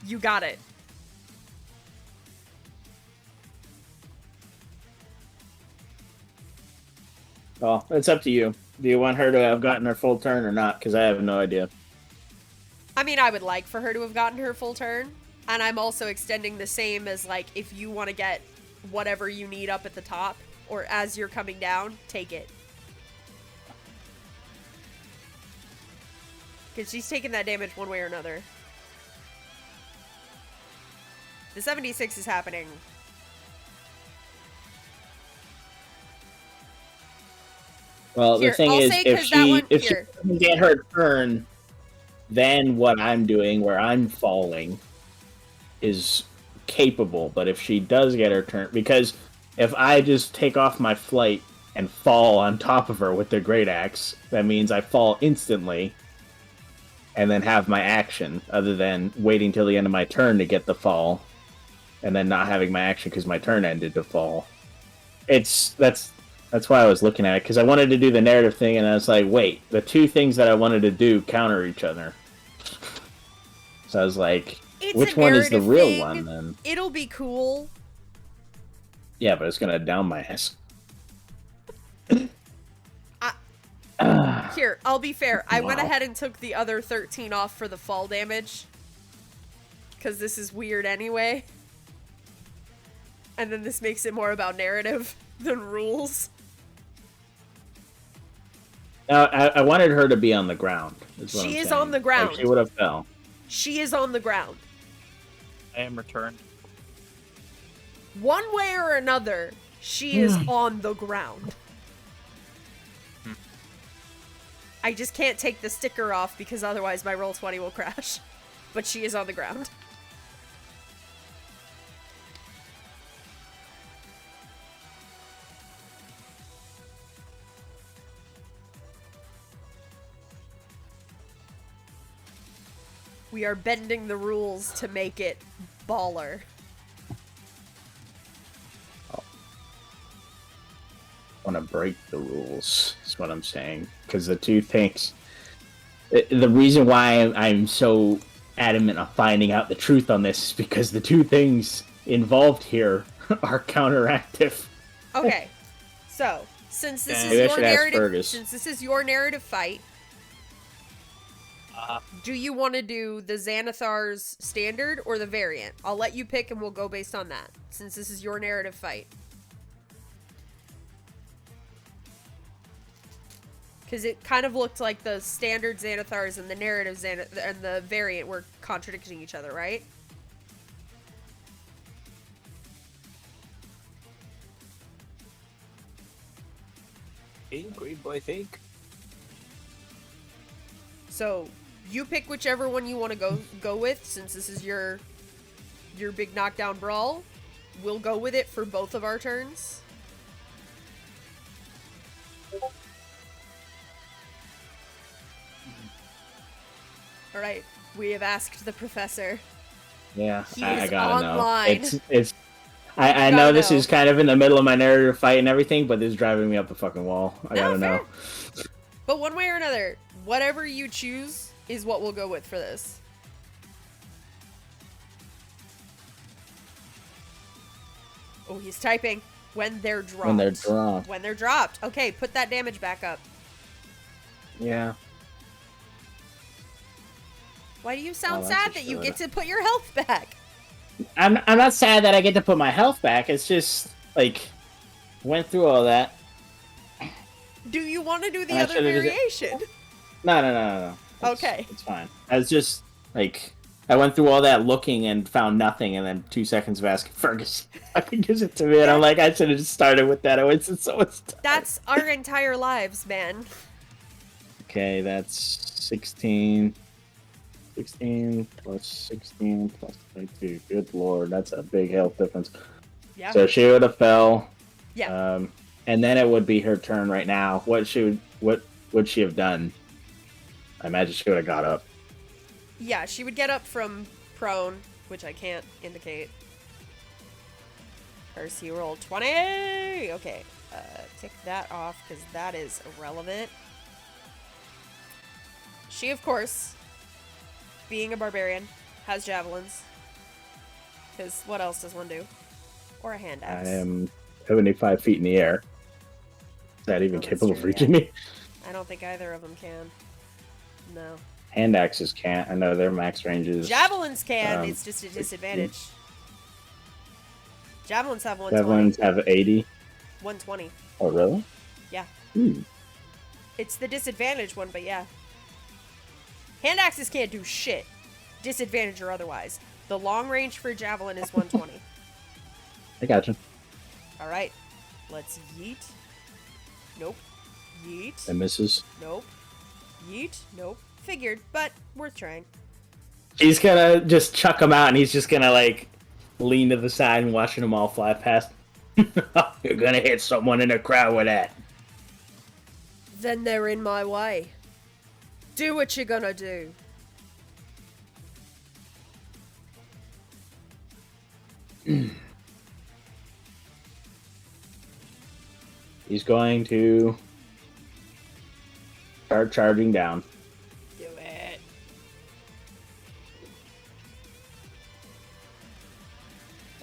You got it. Well, it's up to you. Do you want her to have gotten her full turn or not? Because I have no idea. I mean, I would like for her to have gotten her full turn. And I'm also extending the same as, like, if you want to get whatever you need up at the top, or as you're coming down, take it. Because she's taking that damage one way or another. The 76 is happening. Well, Here, the thing I'll is, say, if 'cause that she one- doesn't get her turn, then what I'm doing, where I'm falling, is capable. But if she does get her turn, because if I just take off my flight and fall on top of her with the great axe, that means I fall instantly, and then have my action, other than waiting till the end of my turn to get the fall, and then not having my action because my turn ended to fall. That's why I was looking at it, because I wanted to do the narrative thing, and I was like, wait, the two things that I wanted to do counter each other. So I was like, which one is the real one, then? It'll be cool. Yeah, but it's gonna down my ass. Here, I'll be fair. I went ahead and took the other 13 off for the fall damage. Because this is weird anyway. And then this makes it more about narrative than rules. I wanted her to be on the ground. She is on the ground. Like, she would have fell. She is on the ground. I am returned. One way or another, she is on the ground. I just can't take the sticker off because otherwise my Roll20 will crash. But she is on the ground. We are bending the rules to make it baller. Want to break the rules, is what I'm saying. Because the two things... The reason why I'm so adamant on finding out the truth on this is because the two things involved here are counteractive. Okay, so since this Maybe is your narrative, fight, Do you want to do the Xanathar's standard or the variant? I'll let you pick and we'll go based on that, since this is your narrative fight. Because it kind of looked like the standard Xanathars and the narrative and the variant were contradicting each other, right? Green boy, think. So you pick whichever one you want to go with, since this is your big knockdown brawl. We'll go with it for both of our turns. All right, we have asked the professor. Yeah, He I is gotta online. know. I know this know. is kind of in the middle of my narrative fight and everything, but this is driving me up the fucking wall. I gotta know. But one way or another, whatever you choose is what we'll go with for this. Oh, he's typing. When they're dropped. When they're dropped. When they're dropped. Okay, put that damage back up. Yeah. Why do you sound that's sad a that you shit. get to put your health back? I'm not sad that I get to put my health back. It's just like went through all that. Do you want to do the And I other should've just- variation? No. Okay. It's fine. I was just like I went through all that looking and found nothing, and then 2 seconds of asking Fergus fucking gives it to me, and I'm like, I should have just started with that. I wasted so much time. That's our entire lives, man. Okay, that's 16. 16 plus 16 plus 22. Good lord, that's a big health difference. Yeah. So she would have fell. Yeah. And then it would be her turn right now. What would she have done? I imagine she would have got up. Yeah, she would get up from prone, which I can't indicate. Percy rolled 20! Okay, tick that off, because that is irrelevant. She, of course, being a barbarian, has javelins. Because what else does one do? Or a hand axe. I am 75 feet in the air. Is that even that's capable of true, reaching me? I don't think either of them can. No. Hand axes can't. I know their max range is... Javelins can, it's just a disadvantage. Javelins have 120. Javelins have 80. 120. Oh, really? Yeah. Hmm. It's the disadvantage one, but yeah. Hand axes can't do shit. Disadvantage or otherwise. The long range for javelin is 120. I gotcha. Alright. Let's yeet. Nope. Yeet. It misses. Nope. Yeet. Nope. Figured, but worth trying. He's gonna just chuck him out, and he's just gonna, like, lean to the side and watching them all fly past. You're gonna hit someone in the crowd with that. Then they're in my way. Do what you're gonna do. He's going to start charging down. Do it.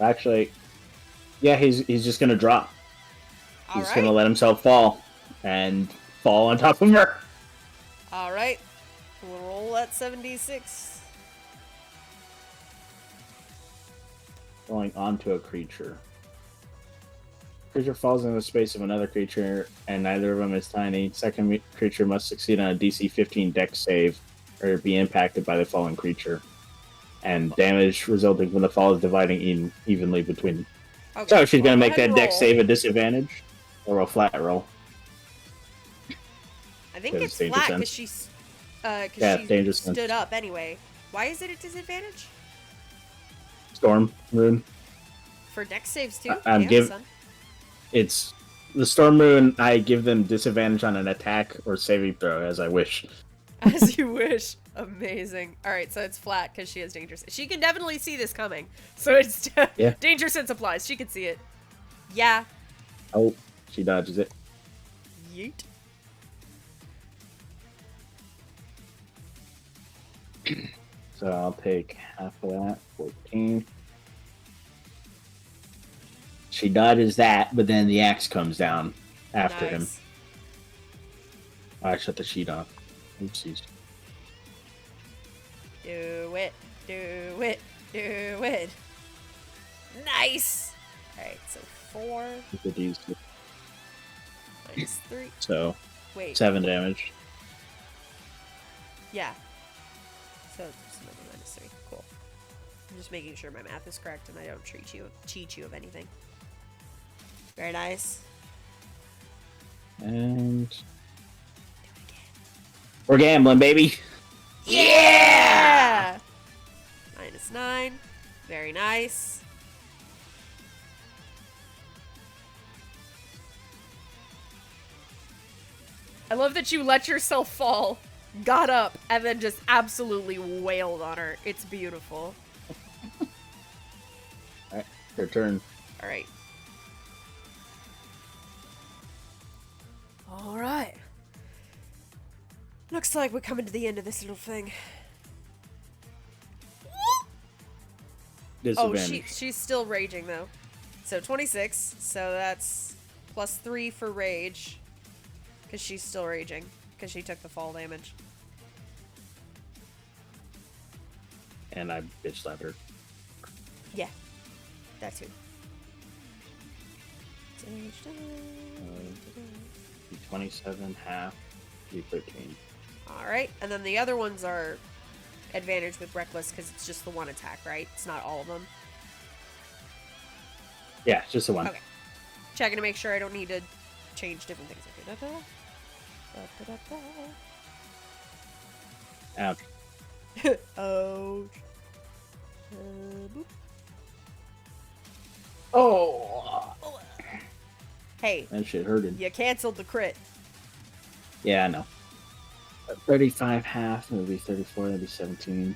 Actually, yeah, he's just gonna drop. He's Alright. gonna let himself fall and fall on top of her. Alright. We'll roll that 7d6. Going onto a creature. Creature falls into the space of another creature, and neither of them is tiny. Second creature must succeed on a DC 15 Dex save, or be impacted by the fallen creature. And damage resulting from the fall is dividing evenly between them. Okay, So she's gonna go make ahead that and Dex roll. save a disadvantage, or a flat roll. I think Because it's danger flat sense. because she's Yeah, she danger sense. stood up anyway. Why is it a disadvantage? Storm rune. For dex saves too? I'm Damn, give- son. It's the Storm rune. I give them disadvantage on an attack or saving throw as I wish. As you wish. Amazing. Alright, so it's flat because she has danger sense. She can definitely see this coming. So it's Yeah. danger sense applies. She can see it. Yeah. Oh, she dodges it. Yeet. So I'll take half of that. 14. She dodges that, but then the axe comes down after him. Nice. Oh, I shut the sheet off. Oopsies. Do it. Do it. Do it. Nice! Alright, so 4 With these, minus 3. so Wait. 7 damage. Yeah. So it's another minus 3. Cool. I'm just making sure my math is correct and I don't cheat you of anything. Very nice. And we're gambling, baby. Yeah! Minus 9. Very nice. I love that you let yourself fall, got up, and then just absolutely wailed on her. It's beautiful. Alright, your turn. Alright. Alright. Looks like we're coming to the end of this little thing. Oh, Disadvantage. she's still raging, though. So 26, so that's plus 3 for rage. Because she's still raging. Because she took the fall damage. And I bitch slapped her. Yeah. That too. 27, half, 13. Alright, and then the other ones are advantage with Reckless because it's just the one attack, right? It's not all of them. Yeah, it's just the one. Okay. Checking to make sure I don't need to change different things. Okay. Ouch. Ouch. Boop. Oh! Hey, That shit hurted. you canceled the crit. Yeah, I know. 35 half, it would be 34, that'd be 17.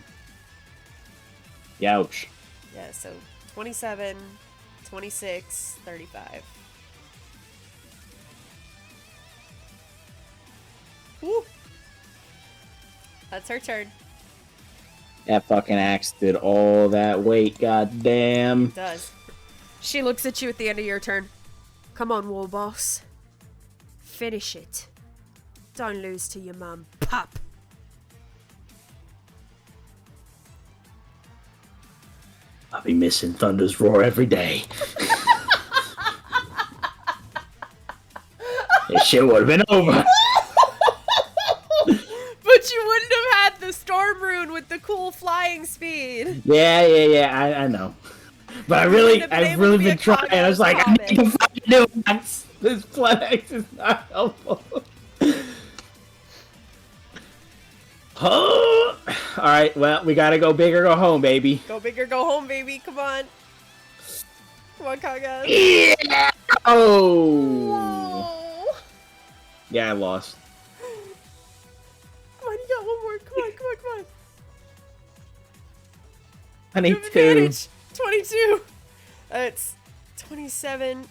Youch. Yeah, so 27, 26, 35. Woo! That's her turn. That fucking axe did all that weight, goddamn. It does. She looks at you at the end of your turn. Come on, war boss. Finish it. Don't lose to your mum, pup. I'll be missing Thunder's roar every day. This shit would have been over. But you wouldn't have had the storm rune with the cool flying speed. Yeah, I know. But I've really been trying. I was like, I need to fucking do it. This flex is not helpful. Oh! Alright, well, we gotta go big or go home, baby. Go big or go home, baby. Come on. Come on, Kahgaz. Yeah! Oh! Whoa. Yeah, I lost. Come on, you got one more. Come on, come on, come on. 22. Advantage. 22. It's 27.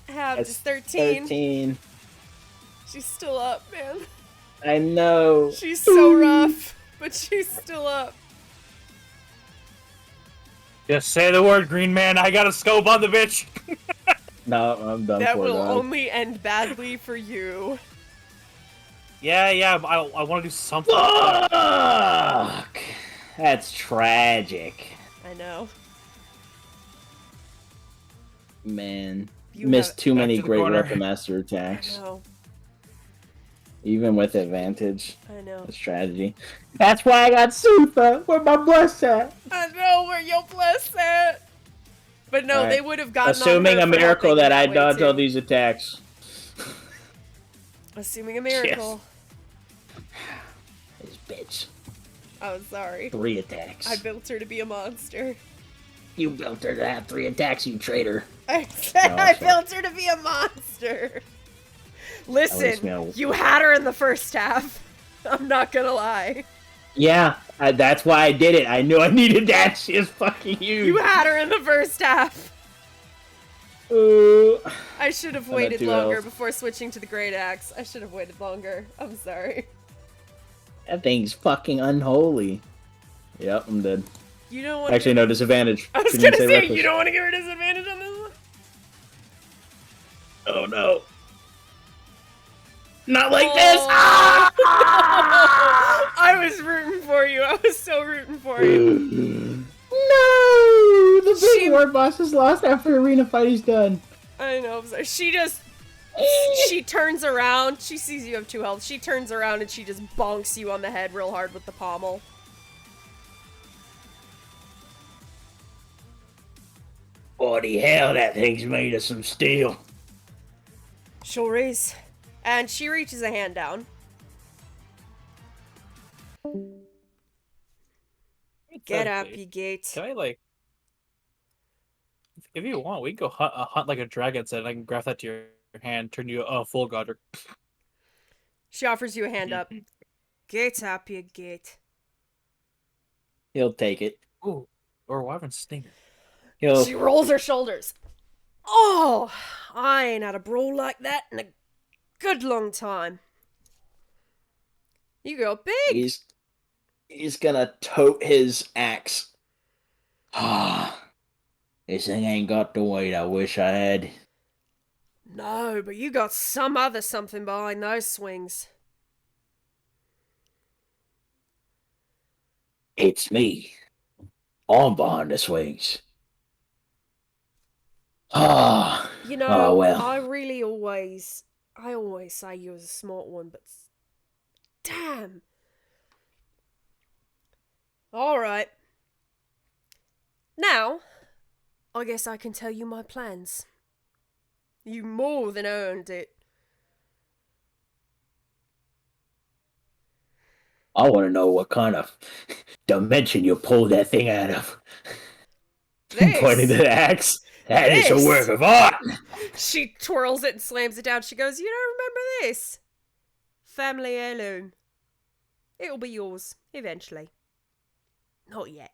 Half is 13. 13. She's still up, man. I know. She's so rough, but she's still up. Just say the word, Green Man. I got a scope on the bitch. No, I'm done That for will dog. only end badly for you. Yeah. I want to do something. Fuck! That's tragic. I know. Man. You Missed have- too Back many to the great corner. weapon master I attacks. know. Even with advantage. I know. That's tragedy. That's why I got super. Where my bless at? I know where you'll bless it. But no, Alright. they would have gotten Assuming on a her for miracle helping that I way, dodged all too. these attacks. Assuming a miracle. This bitch. Oh, sorry. 3 attacks. I built her to be a monster. You built her to have 3 attacks, you traitor. I said No, I it's fine. built her to be a monster. least Listen, me- you had her in the first half. I'm not gonna lie. Yeah, that's why I did it. I knew I needed that. She is fucking huge. You had her in the first half. Ooh. I should have I'm at waited 2 longer health. before switching to the great axe. I should have waited longer. I'm sorry. That thing's fucking unholy. Yep, I'm dead. You don't want Actually, no disadvantage. I was Shouldn't gonna say say, reckless. you don't want to give her disadvantage on this one? Oh no. Not like this! Oh. Ah! I was rooting for you. I was so rooting for you. No! The big She- war boss is lost after arena fight is done. I know. So she turns around. She sees you have 2 health. She turns around and she just bonks you on the head real hard with the pommel. Bloody hell, that thing's made of some steel. Sure is. And she reaches a hand down. Get up, you gate. Can I, like... If you want, we can go hunt like a dragon set, and I can graph that to your hand, turn you a full godder. She offers you a hand up. Get up, you gate. He'll take it. Ooh, or wyvern stinger. She rolls her shoulders. Oh, I ain't had a brawl like that in a good long time. You go big. He's gonna tote his axe. Ah, this thing ain't got the weight I wish I had. No, but you got some other something behind those swings. It's me. I'm behind the swings. Ah, You know, oh well. I always say you're a smart one, but damn. Alright. Now, I guess I can tell you my plans. You more than earned it. I want to know what kind of dimension you pulled that thing out of. Pointing to the axe. That is a work of art. She twirls it and slams it down. She goes, "You don't remember this? Family heirloom. It'll be yours, eventually. Not yet."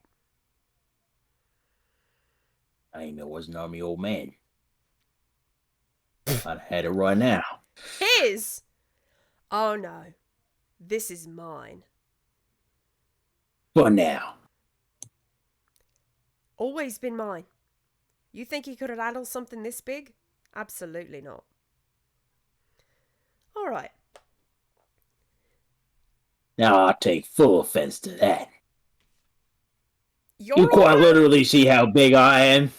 I ain't know it was an army old man. I'd had it right now. His? Oh no. This is mine. What now? Always been mine. You think he could have handled something this big? Absolutely not. Alright. Now I take full offense to that. You're You quite alright? literally see how big I am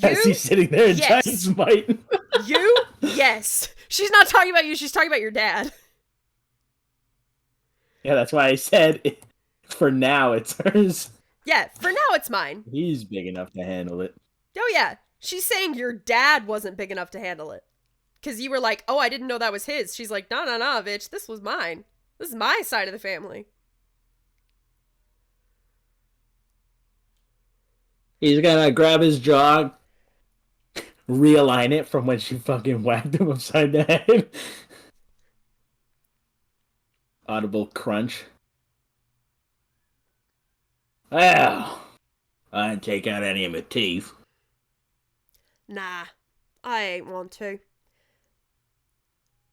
as he's sitting there in Yes. giant smite. You? Yes. She's not talking about you, she's talking about your dad. Yeah, that's why I said for now it's hers. Yeah, for now it's mine. He's big enough to handle it. Oh yeah, she's saying your dad wasn't big enough to handle it. Because you were like, oh, I didn't know that was his. She's like, no, bitch, this was mine. This is my side of the family. He's gonna grab his jaw, realign it from when she fucking whacked him upside the head. Audible crunch. Well, I didn't take out any of my teeth. Nah, I ain't want to.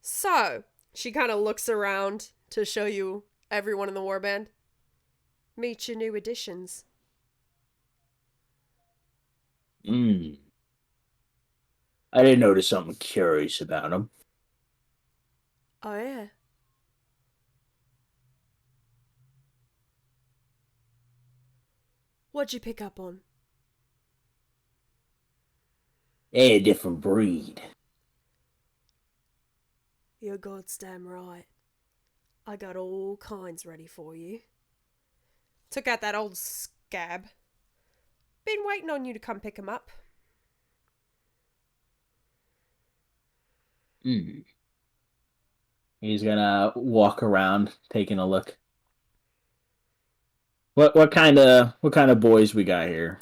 So, she kind of looks around to show you everyone in the warband. Meet your new additions. I did notice something curious about him. Oh yeah. What'd you pick up on? They're a different breed. You're goddamn right. I got all kinds ready for you. Took out that old scab. Been waiting on you to come pick him up. He's gonna walk around, taking a look. What kind of boys we got here?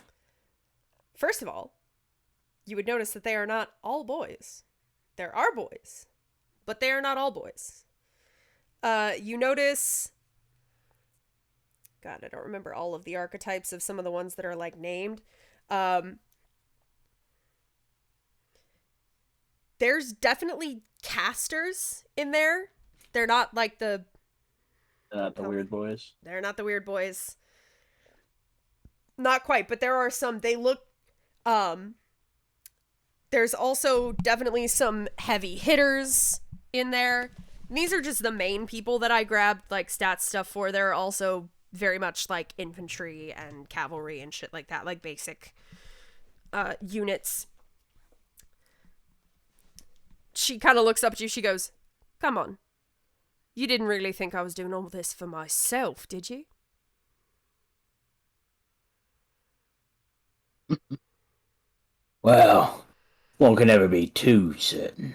First of all, you would notice that they are not all boys. There are boys, but they are not all boys. You notice... God, I don't remember all of the archetypes of some of the ones that are, like, named. There's definitely casters in there. They're not, like, the weird boys. They're not the weird boys. Not quite, but there are some. They look... There's also definitely some heavy hitters in there. These are just the main people that I grabbed, like, stats stuff for. There are also very much, like, infantry and cavalry and shit like that, like, basic units. She kind of looks up at you, she goes, "Come on. You didn't really think I was doing all this for myself, did you?" Well, one can never be too certain.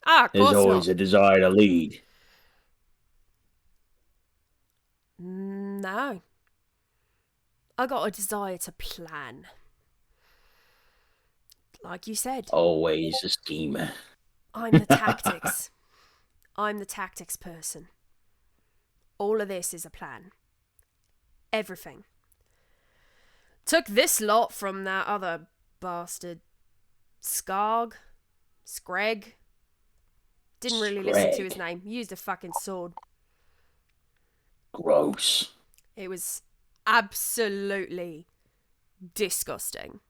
Ah, of There's course always not. a desire to lead. No. I got a desire to plan. Like you said, Always a schemer. I'm the tactics. I'm the tactics person. All of this is a plan. Everything. Took this lot from that other bastard. Skarg? Screg? Didn't really listen to his name. Used a fucking sword. Gross. It was absolutely disgusting.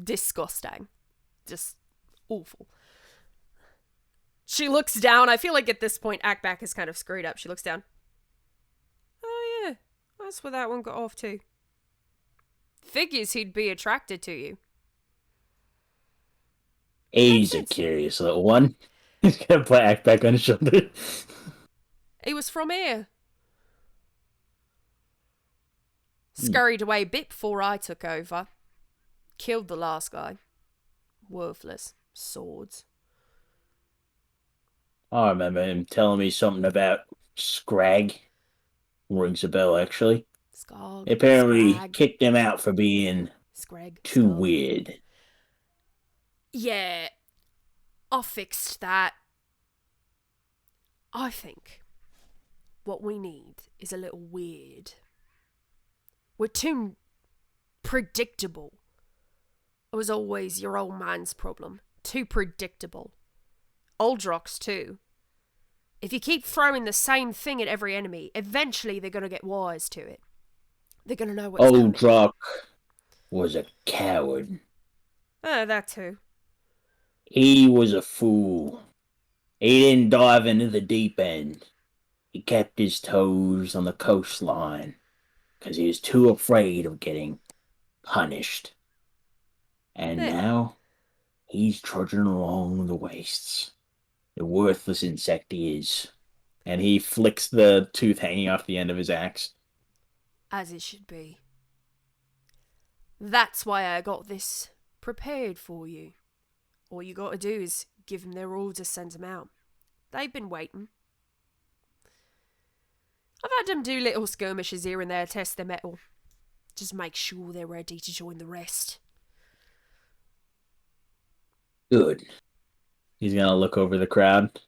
Disgusting. Just awful. She looks down. I feel like at this point, Akbak is kind of screwed up. She looks down. "Oh, yeah. That's where that one got off to. Figures he'd be attracted to you." He's a curious little one. He's gonna put Act back on his shoulder. He was from here. Scurried away a bit before I took over. Killed the last guy. Worthless. Swords. I remember him telling me something about Scrag. Rings a bell, actually. Skarg. They apparently Scrag, kicked him out for being Screg. too Skarg. weird. Yeah. I fixed that. I think what we need is a little weird. We're too predictable. It was always your old man's problem. Too predictable. Uldrox too. If you keep throwing the same thing at every enemy, eventually they're going to get wise to it. They're going to know what's coming. Uldrox was a coward. That too. He was a fool. He didn't dive into the deep end. He kept his toes on the coastline because he was too afraid of getting punished. And now he's trudging along the wastes. The worthless insect he is. And he flicks the tooth hanging off the end of his axe. As it should be. That's why I got this prepared for you. All you gotta do is give them their orders, send them out. They've been waiting. I've had them do little skirmishes here and there, test their mettle. Just make sure they're ready to join the rest. Good. He's gonna look over the crowd.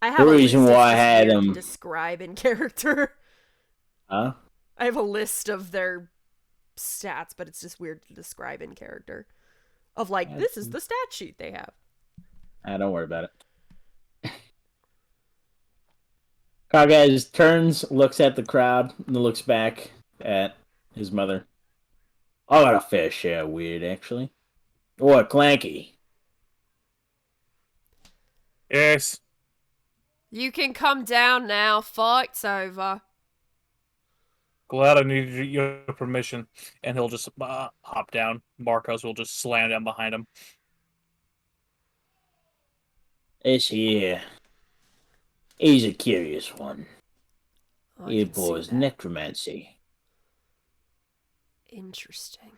I have The a reason list. why It's I just had weird to him. describe in character. Huh? I have a list of their stats, but it's just weird to describe in character. Of like, this is the stat sheet they have. Don't worry about it. Kahgaz turns, looks at the crowd, and then looks back at his mother. I got a fair share of weird, actually. What, Clanky? Yes. You can come down now. Fight's over. Glad I needed your permission. And he'll just hop down. Marcos will just slam down behind him. This here. He's a curious one. I He can see employs that. necromancy. Interesting.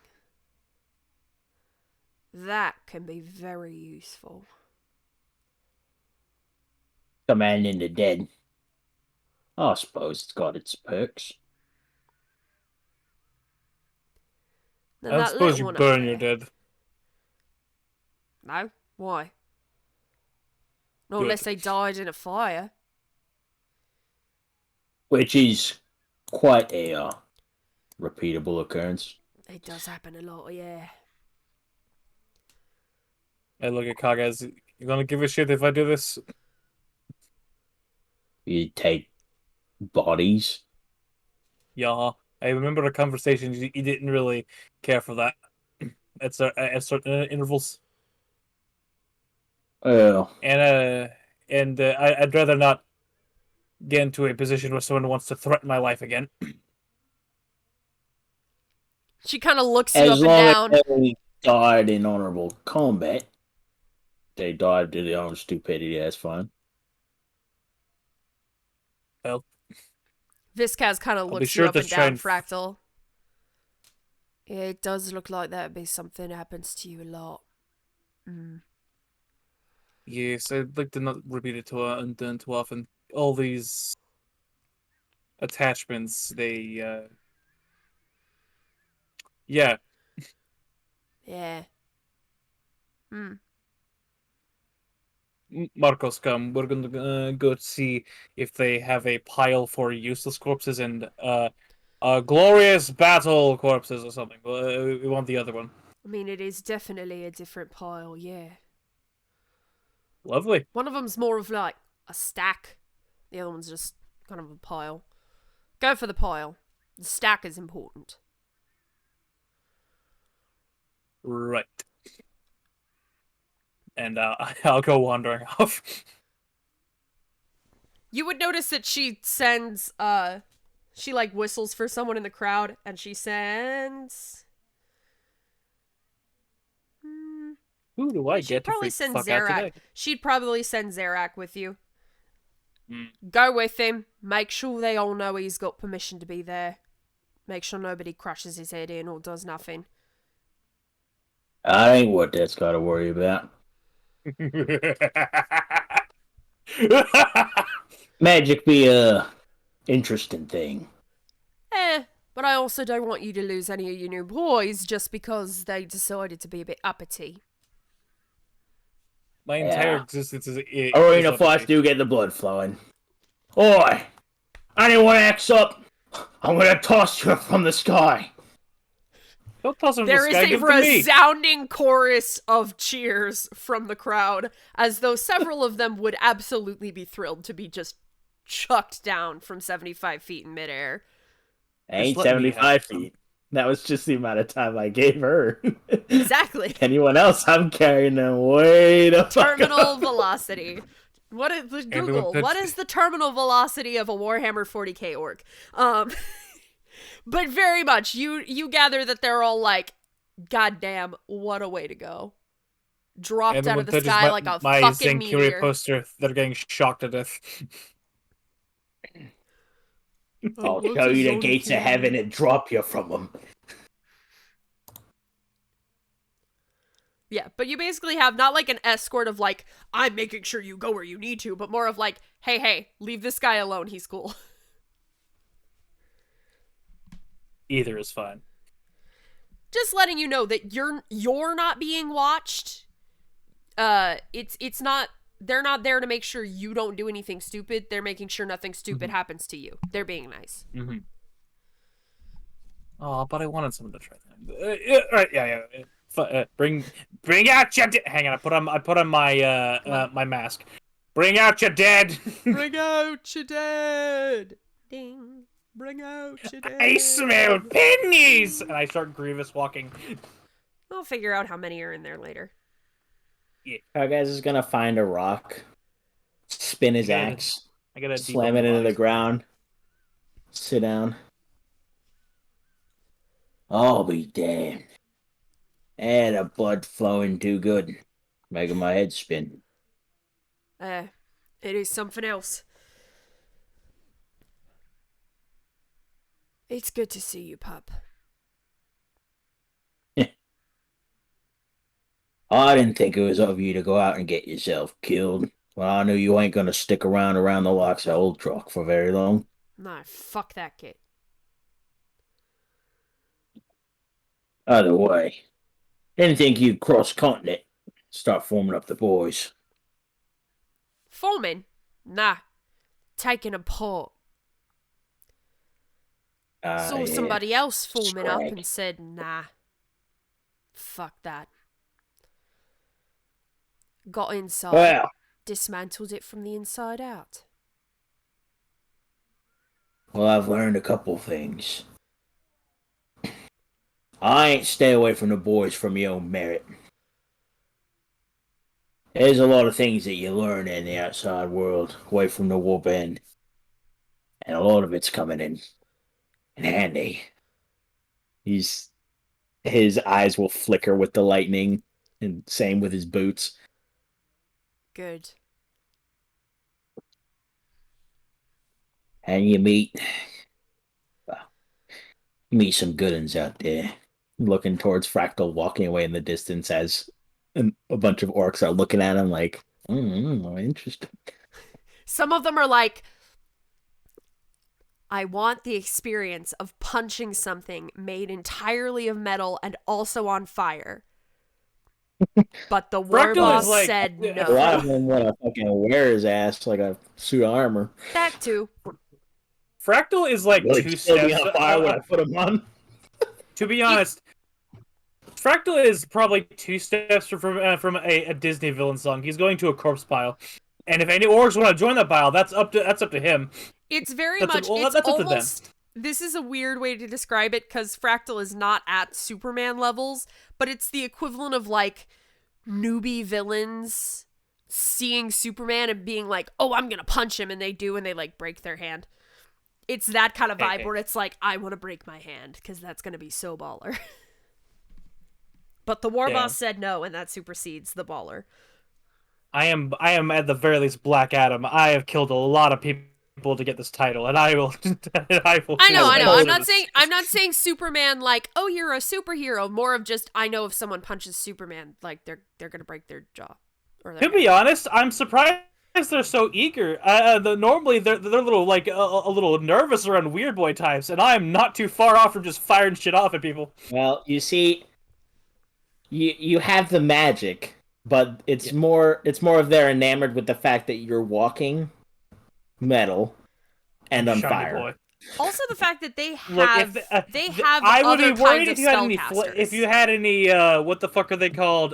That can be very useful. Commanding the dead. I suppose it's got its perks. Then I that suppose little you one up burn your there. dead. No? Why? Not Good. unless they died in a fire. Which is quite a repeatable occurrence. It does happen a lot, yeah. Hey, look at Kahgaz. You gonna give a shit if I do this? You take bodies. Yeah. I remember the conversation. You didn't really care for that. At certain intervals. Well, I'd rather not get into a position where someone wants to threaten my life again. She kind of looks you as up and long as down. they died in honorable combat, they died to their own stupidity. That's fine. Well, Viscaz kind of I'll be looks you sure up to and try down, and Fractal. Yeah, it does look like that'd be something that happens to you a lot. yes, I'd like to not repeat it too often. All these attachments, yeah. Yeah. Marcos, come. We're gonna go see if they have a pile for useless corpses and glorious battle corpses or something. We want the other one. I mean, it is definitely a different pile, yeah. Lovely. One of them's more of like a stack. The other one's just kind of a pile. Go for the pile. The stack is important. Right. And I'll go wandering off. You would notice that she sends, she like whistles for someone in the crowd, and she sends. Who do I She'd get to probably freak the send fuck out Zarak. today? She'd probably send Zarak with you. Mm. Go with him. Make sure they all know he's got permission to be there. Make sure nobody crushes his head in or does nothing. I ain't what that's got to worry about. Magic be a interesting thing. But I also don't want you to lose any of your new boys just because they decided to be a bit uppity. My entire existence is Arena uppity. fights do get the blood flowing. Oi! Anyone acts up, I'm gonna toss you from the sky. Don't toss him There the is sky, a give it to me. resounding chorus of cheers from the crowd, as though several of them would absolutely be thrilled to be just chucked down from 75 feet in midair. Ain't let me 75 feet. That was just the amount of time I gave her. Exactly. Anyone else, I'm carrying them way the fuck Terminal up. velocity. What is Google? Everyone- What is the terminal velocity of a Warhammer 40k orc? But very much you gather that they're all like, God damn, what a way to go! Dropped out Everyone of the touches sky like a my fucking Zencuria meteor. poster. They're getting shocked to death. I'll show you the gates of heaven and drop you from them. Yeah, but you basically have not like an escort of like, I'm making sure you go where you need to, but more of like, hey, leave this guy alone, he's cool. Either is fine. Just letting you know that you're not being watched. It's not, they're not there to make sure you don't do anything stupid. They're making sure nothing stupid happens to you. They're being nice. Mm-hmm. Oh, but I wanted someone to try that. Right, yeah. Bring out your hang on. I put on my my mask. Bring out your dead. Bring out your dead. Ding. Bring out your dead. I smell pennies, and I start Grievous walking. I'll figure out how many are in there later. Yeah. Kahgaz is gonna find a rock, spin his axe, I gotta slam it into the ground, sit down. I'll be damned. And the blood flowing too good, making my head spin. It is something else. It's good to see you, pup. I didn't think it was of you to go out and get yourself killed. Well, I knew you ain't gonna stick around the locks of Old Truck for very long. Nah, fuck that kid. Either way, didn't think you'd cross continent, start forming up the boys. Foreman? Nah. Taking a pot. Saw Yeah. somebody else forming up Scrag. and said, nah. Fuck that. Got inside. Well, Dismantled it from the inside out. I've learned a couple things. I ain't stay away from the boys from your own merit. There's a lot of things that you learn in the outside world, away from the warband, and a lot of it's coming in handy. His eyes will flicker with the lightning, and same with his boots. Good. And you meet some good uns out there. Looking towards Fractal, walking away in the distance as a bunch of orcs are looking at him like, interesting. Some of them are like, I want the experience of punching something made entirely of metal and also on fire. But the war Fractal boss is like- said A lot of no. them want to fucking wear his ass like a suit of armor. That too. Fractal is like Really two still be steps. on fire when I put him on. To be honest, Fractal is probably 2 steps from a Disney villain song. He's going to a corpse pile, and if any orcs want to join that pile, that's up to him. It's very That's much. well, It's that's up to them. almost. This is a weird way to describe it because Fractal is not at Superman levels, but it's the equivalent of like newbie villains seeing Superman and being like, "Oh, I'm gonna punch him," and they do, and they like break their hand. It's that kind of vibe where it's like, I want to break my hand because that's gonna be so baller. But the war boss said no, and that supersedes the baller. I am at the very least Black Adam. I have killed a lot of people to get this title, and I will. I know. kill I'm not saying Superman like, oh, you're a superhero. More of just, I know if someone punches Superman, like they're gonna break their jaw. Or To be honest, I'm surprised they're so eager. Normally they're a little like a little nervous around weird boy types, and I am not too far off from just firing shit off at people. Well, you see, you have the magic, but it's more of they're enamored with the fact that you're walking metal and on Shiny fire. boy. Also, the fact that they have Look, if, I would be worried if you had any spellcasters. if you had any what the fuck are they called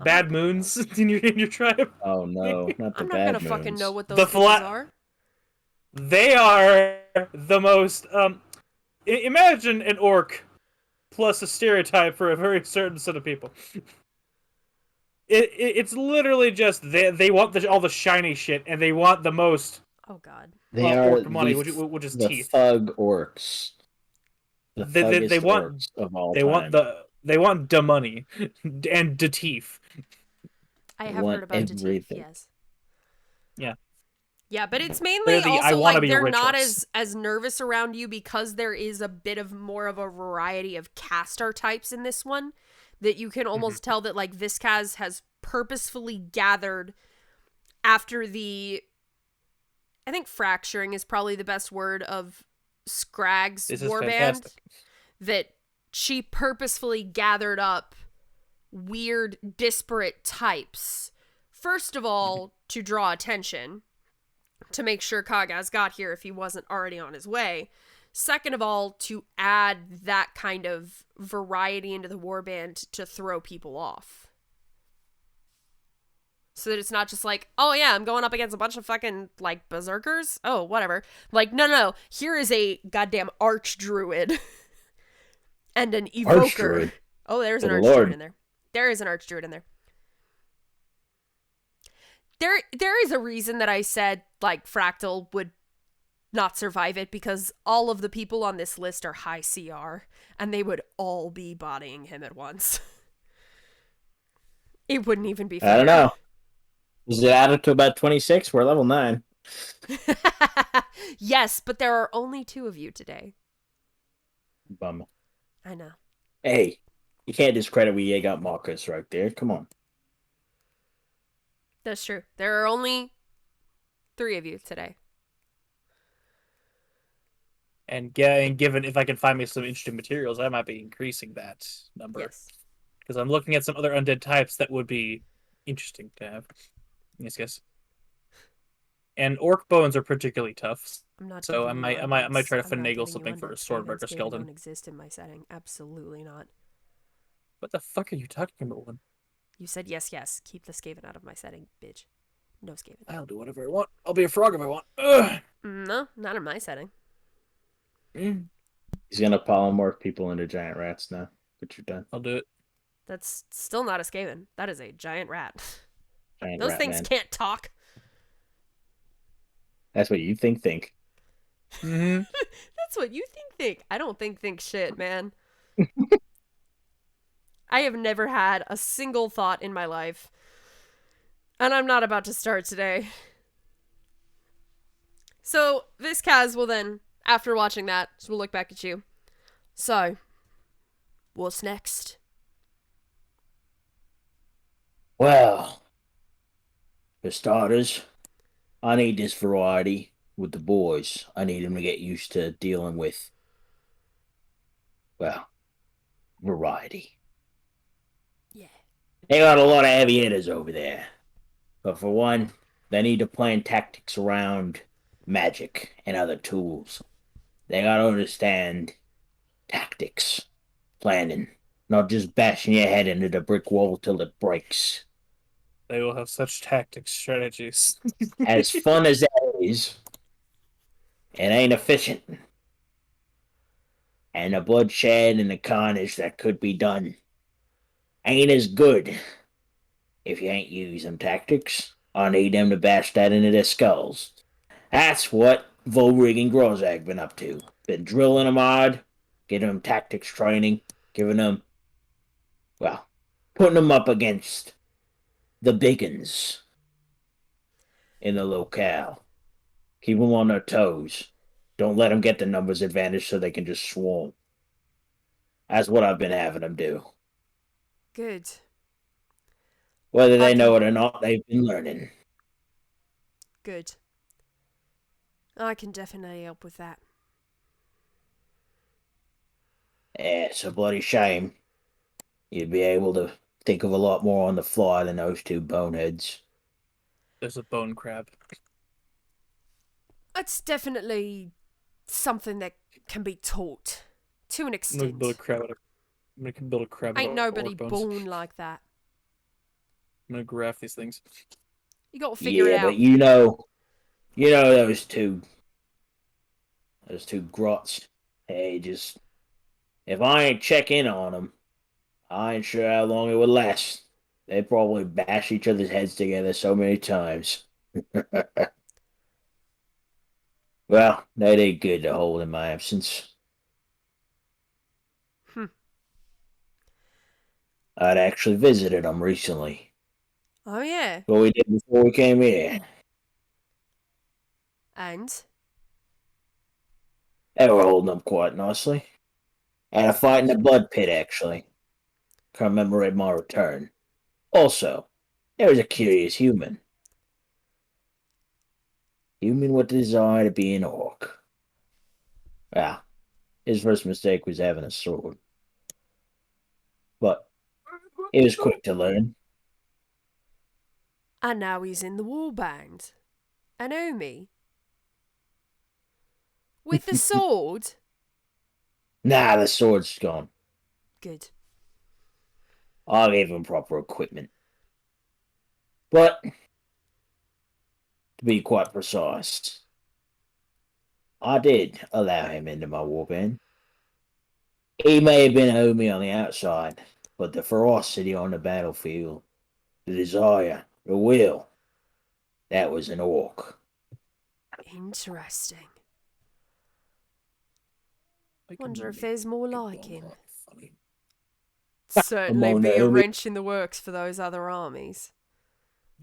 bad moons in your tribe. Oh no, not the I'm not bad gonna fucking moons. know what those The things are. They are the most imagine an orc plus a stereotype for a very certain set of people. It's literally just they want all the shiny shit, and they want the most Oh god. They are orc money, the, which is the teeth. thug orcs. The They want orcs of all they time. want the money and the teeth. I have want heard about the teeth, everything. yes. Yeah. Yeah, but it's mainly They're the I also wanna like be they're rich not orcs. as nervous around you because there is a bit of more of a variety of caster types in this one that you can almost tell that like Viscaz has purposefully gathered after the I think fracturing is probably the best word of Scragg's This is warband fantastic. that she purposefully gathered up weird disparate types. First of all, to draw attention to make sure Kahgaz got here if he wasn't already on his way. Second of all, to add that kind of variety into the warband to throw people off. So that it's not just like, oh yeah, I'm going up against a bunch of fucking, like, berserkers? Oh, whatever. Like, no. Here is a goddamn archdruid. And an evoker. Archdruid. Oh, there's an Good archdruid Lord. in there. There is an archdruid in there. There is a reason that I said, like, Fractal would not survive it, because all of the people on this list are high CR, and they would all be bodying him at once. It wouldn't even be fair. I don't know. Is it added to about 26? We're level 9. Yes, but there are only 2 of you today. Bum. I know. Hey, you can't discredit we got Marcus right there. Come on. That's true. There are only 3 of you today. And given if I can find me some interesting materials, I might be increasing that number. Yes. Because I'm looking at some other undead types that would be interesting to have. Yes. And orc bones are particularly tough. I'm not. So giving I you might try to undeads. I'm not finagle giving something you for a undead swordbreaker skavens. They skeleton. don't exist in my setting. Absolutely not. What the fuck are you talking about, one? You said yes. Keep the Skaven out of my setting, bitch. No Skaven. I'll do whatever I want. I'll be a frog if I want. Ugh. No, not in my setting. Mm, He's gonna polymorph people into giant rats now. But you're done. I'll do it. That's still not a skaven. That is a giant rat. Giant Those rat things man. can't talk. That's what you think. Mm-hmm. That's what you think. I don't think shit, man. I have never had a single thought in my life. And I'm not about to start today. So, this Kaz will then, after watching that, we'll look back at you. So, what's next? Well, for starters, I need this variety with the boys. I need them to get used to dealing with, well, variety. Yeah. They got a lot of heavy hitters over there. But for one, they need to plan tactics around magic and other tools. They gotta understand tactics, planning, not just bashing your head into the brick wall till it breaks. They will have such tactics, strategies. As fun as that is, it ain't efficient. And the bloodshed and the carnage that could be done ain't as good if you ain't used them tactics. I need them to bash that into their skulls. That's what Volrig and Grozak been up to. Been drilling them hard, giving them tactics training, giving them, well, putting them up against the biggins in the locale. Keep them on their toes. Don't let them get the numbers advantage so they can just swarm. That's what I've been having them do. Good. Whether they I know can- it or not, they've been learning. Good. I can definitely help with that. Yeah, it's a bloody shame. You'd be able to think of a lot more on the fly than those two boneheads. There's a bone crab. It's definitely something that can be taught to an I'm gonna extent. build a crab. We can build a crab. Ain't out of nobody orc bones. born like that. I'm gonna graft these things. You gotta figure it Yeah, out. but you know those two grots. Hey, just if I ain't check in on them, I ain't sure how long it would last. They probably bash each other's heads together so many times. Well, they did good to hold in my absence. Hmm. I'd actually visited them recently. Oh, yeah. What we did before we came here. And? They were holding them quite nicely. Had a fight in the blood pit, actually. Commemorate my return. Also, there was a curious human. Human with the desire to be an orc. Well, his first mistake was having a sword. But he was quick to learn. And now he's in the warband. And Omi. With the sword? Nah, the sword's gone. Good. I gave him proper equipment. But, to be quite precise, I did allow him into my warband. He may have been Omi on the outside, but the ferocity on the battlefield, the desire, the will, that was an orc. Interesting. I can Wonder if make there's more it like all him. funny. Certainly Come on, be a Naomi. wrench in the works for those other armies.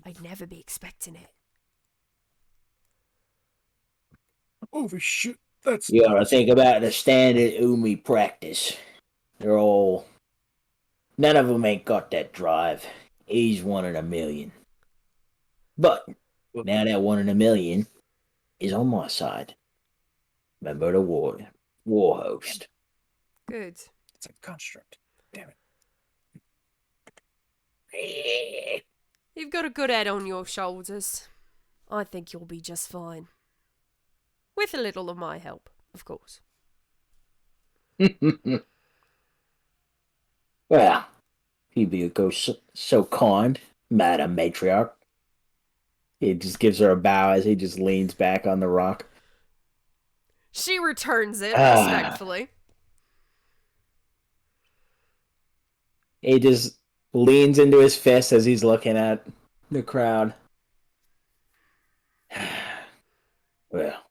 I'd never be expecting it. Oh shit! That's You gotta think about the standard Umi practice. They're all. None of them ain't got that drive. He's one in a million. But now that one in a million is on my side. Remember the war host. Good. It's a construct. Damn it. You've got a good head on your shoulders. I think you'll be just fine. With a little of my help, of course. Well, he'd be a ghost so kind, Madam Matriarch. He just gives her a bow as he just leans back on the rock. She returns it Ah. respectfully. He just leans into his fist as he's looking at the crowd. Well,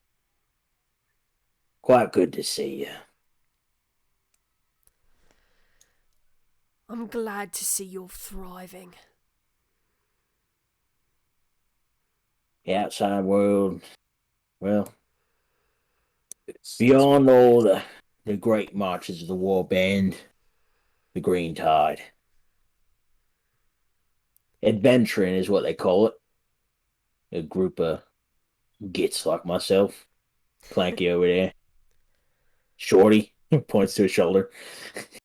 quite good to see you. I'm glad to see you're thriving. The outside world, well, beyond all the great marches of the Warband, the Green Tide. Adventuring is what they call it. A group of gits like myself. Clanky over there. Shorty points to his shoulder.